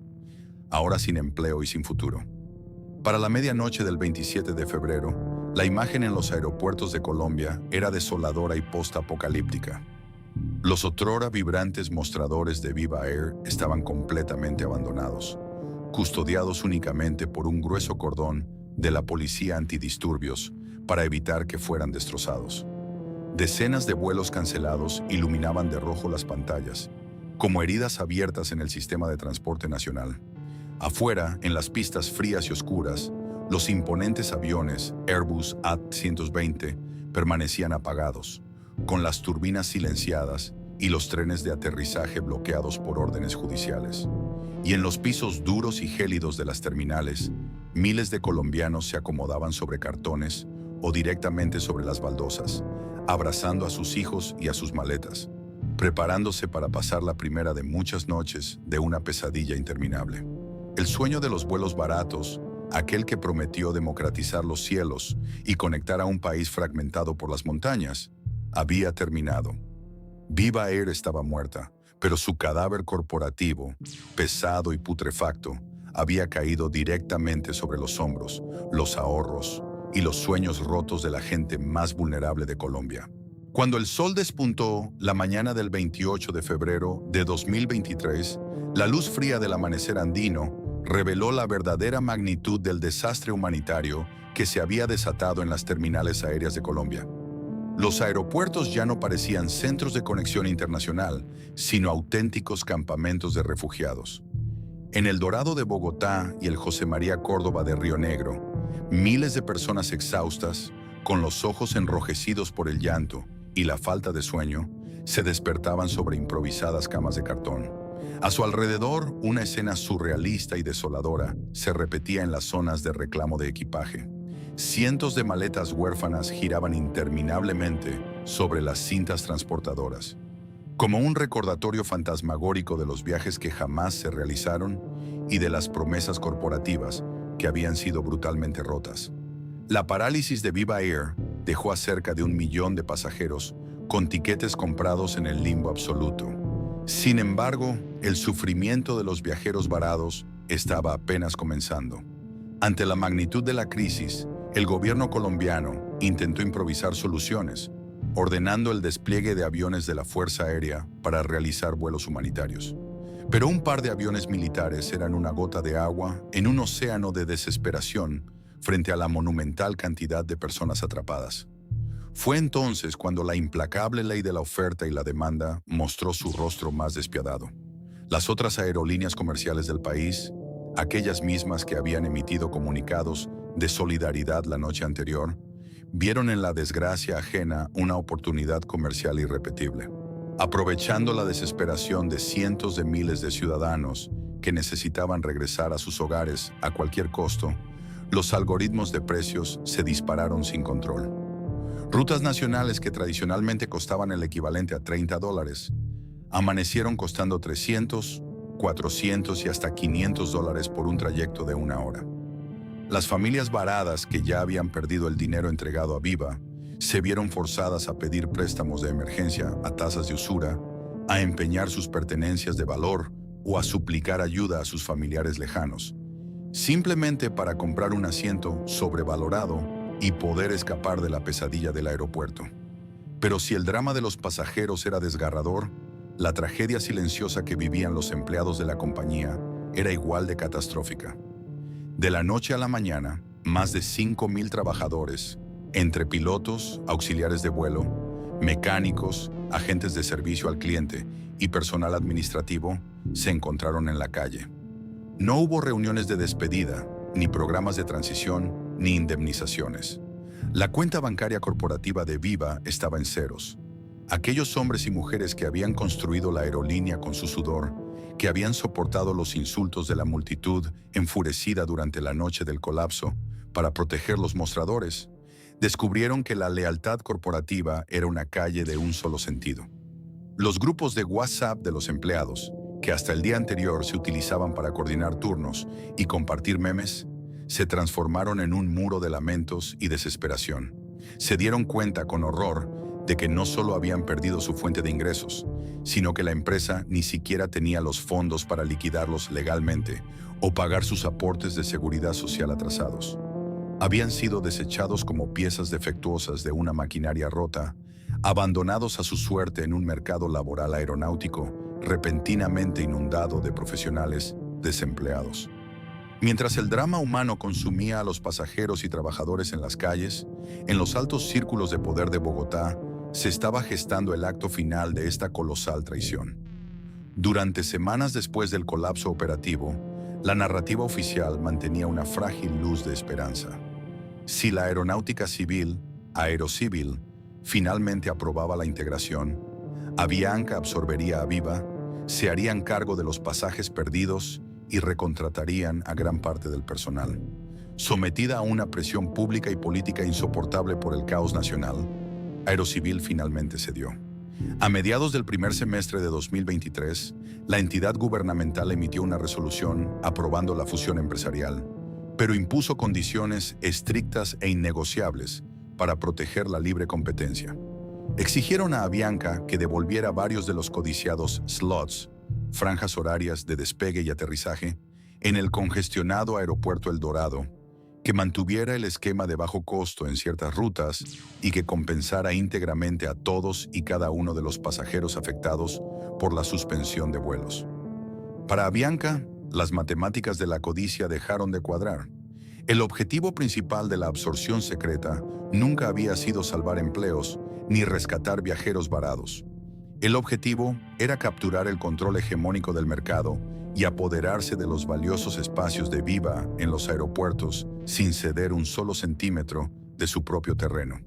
ahora sin empleo y sin futuro. Para la medianoche del 27 de febrero, la imagen en los aeropuertos de Colombia era desoladora y post-apocalíptica. Los otrora vibrantes mostradores de Viva Air estaban completamente abandonados, custodiados únicamente por un grueso cordón de la policía antidisturbios para evitar que fueran destrozados. Decenas de vuelos cancelados iluminaban de rojo las pantallas, como heridas abiertas en el sistema de transporte nacional. Afuera, en las pistas frías y oscuras, los imponentes aviones Airbus A320 permanecían apagados, con las turbinas silenciadas y los trenes de aterrizaje bloqueados por órdenes judiciales. Y en los pisos duros y gélidos de las terminales, miles de colombianos se acomodaban sobre cartones o directamente sobre las baldosas, abrazando a sus hijos y a sus maletas, preparándose para pasar la primera de muchas noches de una pesadilla interminable. El sueño de los vuelos baratos, aquel que prometió democratizar los cielos y conectar a un país fragmentado por las montañas, había terminado. Viva Air estaba muerta, pero su cadáver corporativo, pesado y putrefacto, había caído directamente sobre los hombros, los ahorros y los sueños rotos de la gente más vulnerable de Colombia. Cuando el sol despuntó la mañana del 28 de febrero de 2023, la luz fría del amanecer andino reveló la verdadera magnitud del desastre humanitario que se había desatado en las terminales aéreas de Colombia. Los aeropuertos ya no parecían centros de conexión internacional, sino auténticos campamentos de refugiados. En el Dorado de Bogotá y el José María Córdoba de Río Negro, miles de personas exhaustas, con los ojos enrojecidos por el llanto y la falta de sueño, se despertaban sobre improvisadas camas de cartón. A su alrededor, una escena surrealista y desoladora se repetía en las zonas de reclamo de equipaje. Cientos de maletas huérfanas giraban interminablemente sobre las cintas transportadoras, como un recordatorio fantasmagórico de los viajes que jamás se realizaron y de las promesas corporativas que habían sido brutalmente rotas. La parálisis de Viva Air dejó a cerca de 1 millón de pasajeros con tiquetes comprados en el limbo absoluto. Sin embargo, el sufrimiento de los viajeros varados estaba apenas comenzando. Ante la magnitud de la crisis, el gobierno colombiano intentó improvisar soluciones, ordenando el despliegue de aviones de la Fuerza Aérea para realizar vuelos humanitarios. Pero un par de aviones militares eran una gota de agua en un océano de desesperación frente a la monumental cantidad de personas atrapadas. Fue entonces cuando la implacable ley de la oferta y la demanda mostró su rostro más despiadado. Las otras aerolíneas comerciales del país, aquellas mismas que habían emitido comunicados de solidaridad la noche anterior, vieron en la desgracia ajena una oportunidad comercial irrepetible. Aprovechando la desesperación de cientos de miles de ciudadanos que necesitaban regresar a sus hogares a cualquier costo, los algoritmos de precios se dispararon sin control. Rutas nacionales que tradicionalmente costaban el equivalente a $30, amanecieron costando 300, 400 y hasta $500 por un trayecto de una hora. Las familias varadas que ya habían perdido el dinero entregado a Viva se vieron forzadas a pedir préstamos de emergencia a tasas de usura, a empeñar sus pertenencias de valor o a suplicar ayuda a sus familiares lejanos, simplemente para comprar un asiento sobrevalorado y poder escapar de la pesadilla del aeropuerto. Pero si el drama de los pasajeros era desgarrador, la tragedia silenciosa que vivían los empleados de la compañía era igual de catastrófica. De la noche a la mañana, más de 5,000 trabajadores, entre pilotos, auxiliares de vuelo, mecánicos, agentes de servicio al cliente y personal administrativo, se encontraron en la calle. No hubo reuniones de despedida, ni programas de transición, ni indemnizaciones. La cuenta bancaria corporativa de Viva estaba en ceros. Aquellos hombres y mujeres que habían construido la aerolínea con su sudor, que habían soportado los insultos de la multitud enfurecida durante la noche del colapso para proteger los mostradores, descubrieron que la lealtad corporativa era una calle de un solo sentido. Los grupos de WhatsApp de los empleados, que hasta el día anterior se utilizaban para coordinar turnos y compartir memes, se transformaron en un muro de lamentos y desesperación. Se dieron cuenta con horror de que no solo habían perdido su fuente de ingresos, sino que la empresa ni siquiera tenía los fondos para liquidarlos legalmente o pagar sus aportes de seguridad social atrasados. Habían sido desechados como piezas defectuosas de una maquinaria rota, abandonados a su suerte en un mercado laboral aeronáutico repentinamente inundado de profesionales desempleados. Mientras el drama humano consumía a los pasajeros y trabajadores en las calles, en los altos círculos de poder de Bogotá, se estaba gestando el acto final de esta colosal traición. Durante semanas después del colapso operativo, la narrativa oficial mantenía una frágil luz de esperanza. Si la aeronáutica civil, Aerocivil, finalmente aprobaba la integración, Avianca absorbería a Viva, se harían cargo de los pasajes perdidos y recontratarían a gran parte del personal. Sometida a una presión pública y política insoportable por el caos nacional, Aerocivil finalmente cedió. A mediados del primer semestre de 2023, la entidad gubernamental emitió una resolución aprobando la fusión empresarial, pero impuso condiciones estrictas e innegociables para proteger la libre competencia. Exigieron a Avianca que devolviera varios de los codiciados slots, franjas horarias de despegue y aterrizaje, en el congestionado aeropuerto El Dorado, que mantuviera el esquema de bajo costo en ciertas rutas y que compensara íntegramente a todos y cada uno de los pasajeros afectados por la suspensión de vuelos. Para Avianca, las matemáticas de la codicia dejaron de cuadrar. El objetivo principal de la absorción secreta nunca había sido salvar empleos ni rescatar viajeros varados. El objetivo era capturar el control hegemónico del mercado y apoderarse de los valiosos espacios de Viva en los aeropuertos sin ceder un solo centímetro de su propio terreno.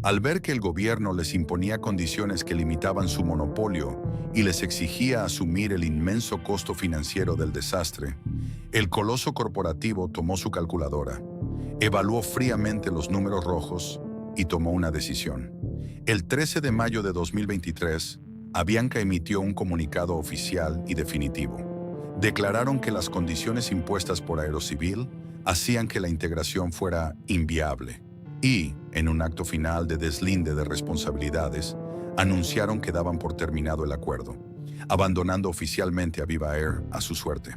Al ver que el gobierno les imponía condiciones que limitaban su monopolio y les exigía asumir el inmenso costo financiero del desastre, el coloso corporativo tomó su calculadora, evaluó fríamente los números rojos y tomó una decisión. El 13 de mayo de 2023, Avianca emitió un comunicado oficial y definitivo. Declararon que las condiciones impuestas por Aerocivil hacían que la integración fuera inviable y, en un acto final de deslinde de responsabilidades, anunciaron que daban por terminado el acuerdo, abandonando oficialmente a Viva Air a su suerte.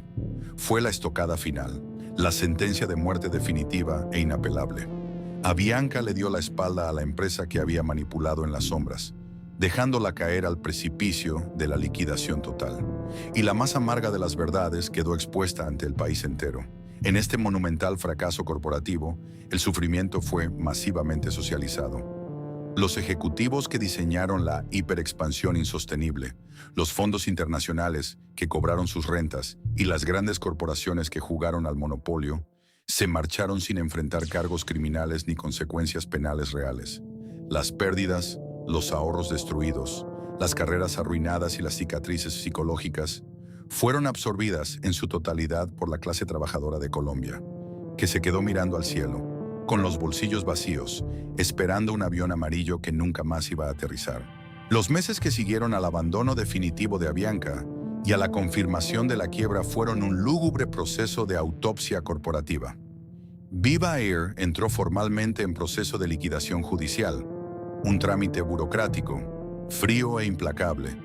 Fue la estocada final, la sentencia de muerte definitiva e inapelable. Avianca le dio la espalda a la empresa que había manipulado en las sombras, dejándola caer al precipicio de la liquidación total. Y la más amarga de las verdades quedó expuesta ante el país entero. En este monumental fracaso corporativo, el sufrimiento fue masivamente socializado. Los ejecutivos que diseñaron la hiperexpansión insostenible, los fondos internacionales que cobraron sus rentas y las grandes corporaciones que jugaron al monopolio, se marcharon sin enfrentar cargos criminales ni consecuencias penales reales. Las pérdidas, los ahorros destruidos, las carreras arruinadas y las cicatrices psicológicas fueron absorbidas en su totalidad por la clase trabajadora de Colombia, que se quedó mirando al cielo, con los bolsillos vacíos, esperando un avión amarillo que nunca más iba a aterrizar. Los meses que siguieron al abandono definitivo de Avianca y a la confirmación de la quiebra fueron un lúgubre proceso de autopsia corporativa. Viva Air entró formalmente en proceso de liquidación judicial, un trámite burocrático, frío e implacable,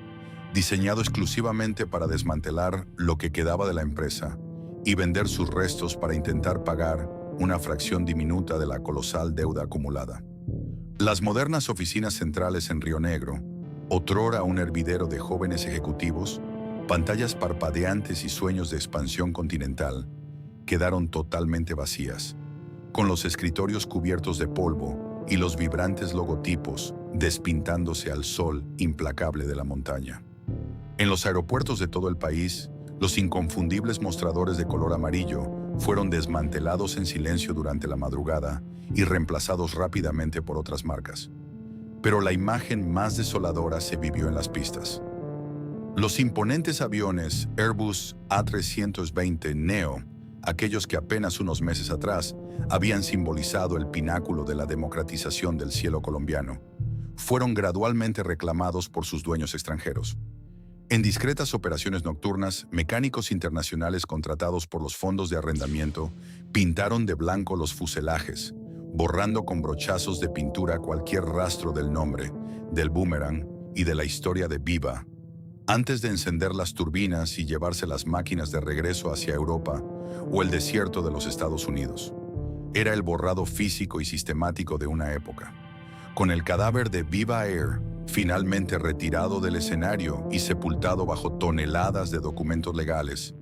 diseñado exclusivamente para desmantelar lo que quedaba de la empresa y vender sus restos para intentar pagar una fracción diminuta de la colosal deuda acumulada. Las modernas oficinas centrales en Río Negro, otrora un hervidero de jóvenes ejecutivos, pantallas parpadeantes y sueños de expansión continental, quedaron totalmente vacías, con los escritorios cubiertos de polvo y los vibrantes logotipos despintándose al sol implacable de la montaña. En los aeropuertos de todo el país, los inconfundibles mostradores de color amarillo fueron desmantelados en silencio durante la madrugada y reemplazados rápidamente por otras marcas. Pero la imagen más desoladora se vivió en las pistas. Los imponentes aviones Airbus A320neo, aquellos que apenas unos meses atrás habían simbolizado el pináculo de la democratización del cielo colombiano, fueron gradualmente reclamados por sus dueños extranjeros. En discretas operaciones nocturnas, mecánicos internacionales contratados por los fondos de arrendamiento pintaron de blanco los fuselajes, borrando con brochazos de pintura cualquier rastro del nombre, del boomerang y de la historia de Viva, antes de encender las turbinas y llevarse las máquinas de regreso hacia Europa o el desierto de los Estados Unidos. Era el borrado físico y sistemático de una época. Con el cadáver de Viva Air finalmente retirado del escenario y sepultado bajo toneladas de documentos legales,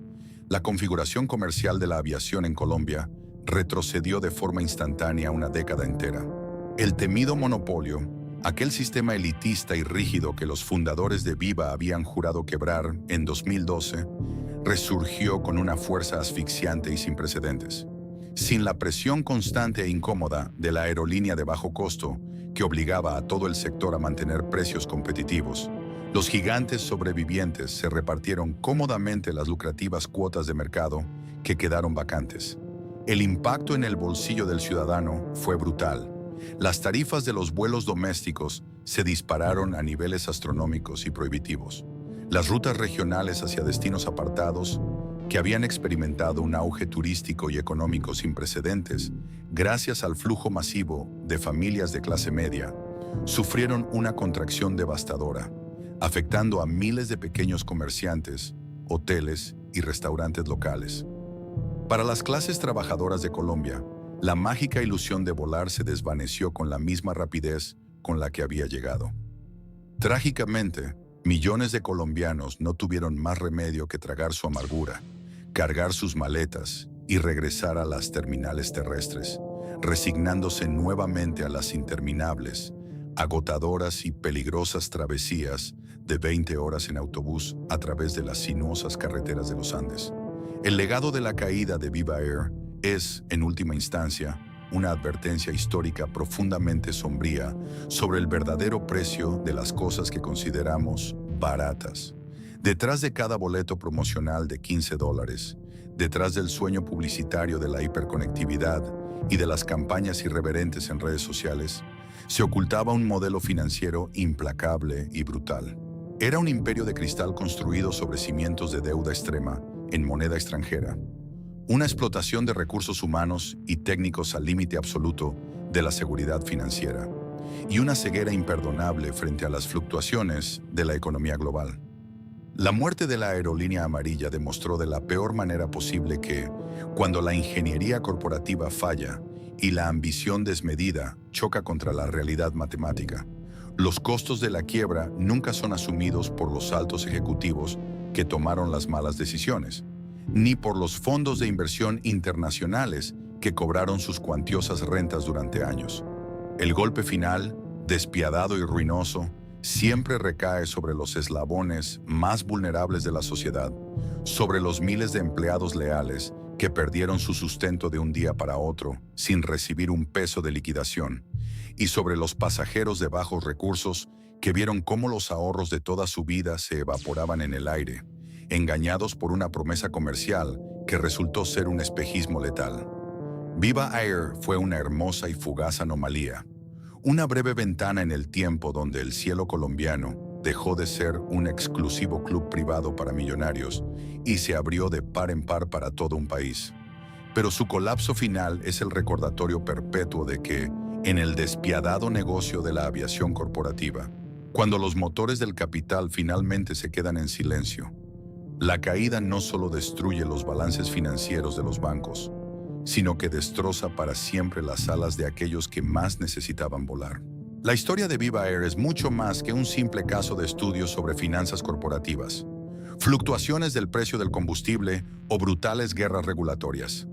la configuración comercial de la aviación en Colombia retrocedió de forma instantánea una década entera. El temido monopolio, aquel sistema elitista y rígido que los fundadores de Viva habían jurado quebrar en 2012, resurgió con una fuerza asfixiante y sin precedentes. Sin la presión constante e incómoda de la aerolínea de bajo costo, que obligaba a todo el sector a mantener precios competitivos, los gigantes sobrevivientes se repartieron cómodamente las lucrativas cuotas de mercado que quedaron vacantes. El impacto en el bolsillo del ciudadano fue brutal. Las tarifas de los vuelos domésticos se dispararon a niveles astronómicos y prohibitivos. Las rutas regionales hacia destinos apartados, que habían experimentado un auge turístico y económico sin precedentes, gracias al flujo masivo de familias de clase media, sufrieron una contracción devastadora, afectando a miles de pequeños comerciantes, hoteles y restaurantes locales. Para las clases trabajadoras de Colombia, la mágica ilusión de volar se desvaneció con la misma rapidez con la que había llegado. Trágicamente, millones de colombianos no tuvieron más remedio que tragar su amargura, cargar sus maletas y regresar a las terminales terrestres, resignándose nuevamente a las interminables, agotadoras y peligrosas travesías de 20 horas en autobús a través de las sinuosas carreteras de los Andes. El legado de la caída de Viva Air es, en última instancia, una advertencia histórica profundamente sombría sobre el verdadero precio de las cosas que consideramos baratas. Detrás de cada boleto promocional de $15, detrás del sueño publicitario de la hiperconectividad y de las campañas irreverentes en redes sociales, se ocultaba un modelo financiero implacable y brutal. Era un imperio de cristal construido sobre cimientos de deuda extrema en moneda extranjera, una explotación de recursos humanos y técnicos al límite absoluto de la seguridad financiera, y una ceguera imperdonable frente a las fluctuaciones de la economía global. La muerte de la aerolínea amarilla demostró de la peor manera posible que, cuando la ingeniería corporativa falla y la ambición desmedida choca contra la realidad matemática, Los costos de la quiebra nunca son asumidos por los altos ejecutivos que tomaron las malas decisiones, ni por los fondos de inversión internacionales que cobraron sus cuantiosas rentas durante años. El golpe final, despiadado y ruinoso, siempre recae sobre los eslabones más vulnerables de la sociedad, sobre los miles de empleados leales que perdieron su sustento de un día para otro sin recibir un peso de liquidación, y sobre los pasajeros de bajos recursos que vieron cómo los ahorros de toda su vida se evaporaban en el aire, engañados por una promesa comercial que resultó ser un espejismo letal. Viva Air fue una hermosa y fugaz anomalía, una breve ventana en el tiempo donde el cielo colombiano dejó de ser un exclusivo club privado para millonarios y se abrió de par en par para todo un país. Pero su colapso final es el recordatorio perpetuo de que, en el despiadado negocio de la aviación corporativa, cuando los motores del capital finalmente se quedan en silencio, la caída no solo destruye los balances financieros de los bancos, sino que destroza para siempre las alas de aquellos que más necesitaban volar. La historia de Viva Air es mucho más que un simple caso de estudio sobre finanzas corporativas, fluctuaciones del precio del combustible o brutales guerras regulatorias.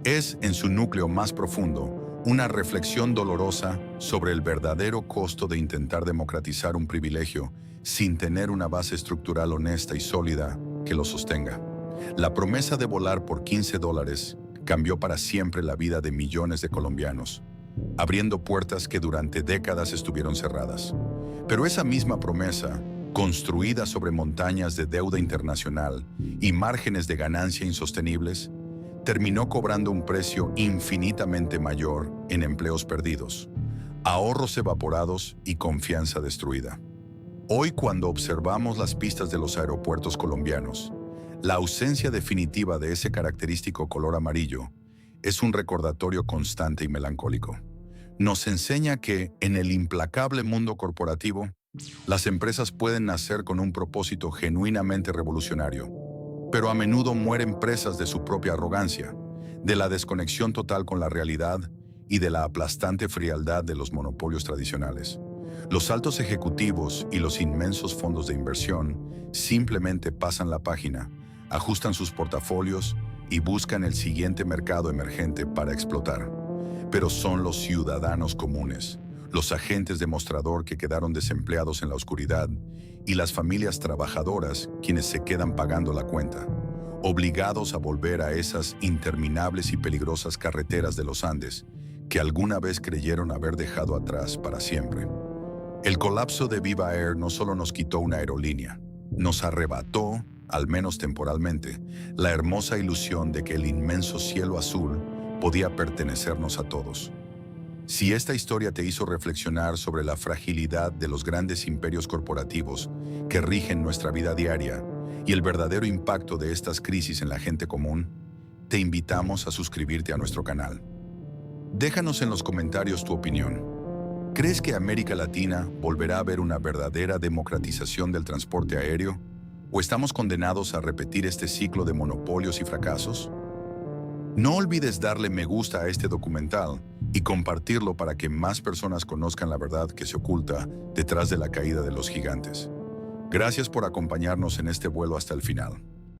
Es, en su núcleo más profundo, una reflexión dolorosa sobre el verdadero costo de intentar democratizar un privilegio sin tener una base estructural honesta y sólida que lo sostenga. La promesa de volar por $15 cambió para siempre la vida de millones de colombianos, abriendo puertas que durante décadas estuvieron cerradas. Pero esa misma promesa, construida sobre montañas de deuda internacional y márgenes de ganancia insostenibles, terminó cobrando un precio infinitamente mayor en empleos perdidos, ahorros evaporados y confianza destruida. Hoy, cuando observamos las pistas de los aeropuertos colombianos, la ausencia definitiva de ese característico color amarillo es un recordatorio constante y melancólico. Nos enseña que, en el implacable mundo corporativo, las empresas pueden nacer con un propósito genuinamente revolucionario, pero a menudo mueren presas de su propia arrogancia, de la desconexión total con la realidad y de la aplastante frialdad de los monopolios tradicionales. Los altos ejecutivos y los inmensos fondos de inversión simplemente pasan la página, ajustan sus portafolios y buscan el siguiente mercado emergente para explotar. Pero son los ciudadanos comunes, los agentes de mostrador que quedaron desempleados en la oscuridad y las familias trabajadoras quienes se quedan pagando la cuenta, obligados a volver a esas interminables y peligrosas carreteras de los Andes que alguna vez creyeron haber dejado atrás para siempre. El colapso de Viva Air no solo nos quitó una aerolínea, nos arrebató, al menos temporalmente, la hermosa ilusión de que el inmenso cielo azul podía pertenecernos a todos. Si esta historia te hizo reflexionar sobre la fragilidad de los grandes imperios corporativos que rigen nuestra vida diaria y el verdadero impacto de estas crisis en la gente común, te invitamos a suscribirte a nuestro canal. Déjanos en los comentarios tu opinión. ¿Crees que América Latina volverá a ver una verdadera democratización del transporte aéreo? ¿O estamos condenados a repetir este ciclo de monopolios y fracasos? No olvides darle me gusta a este documental y compartirlo para que más personas conozcan la verdad que se oculta detrás de la caída de los gigantes. Gracias por acompañarnos en este vuelo hasta el final.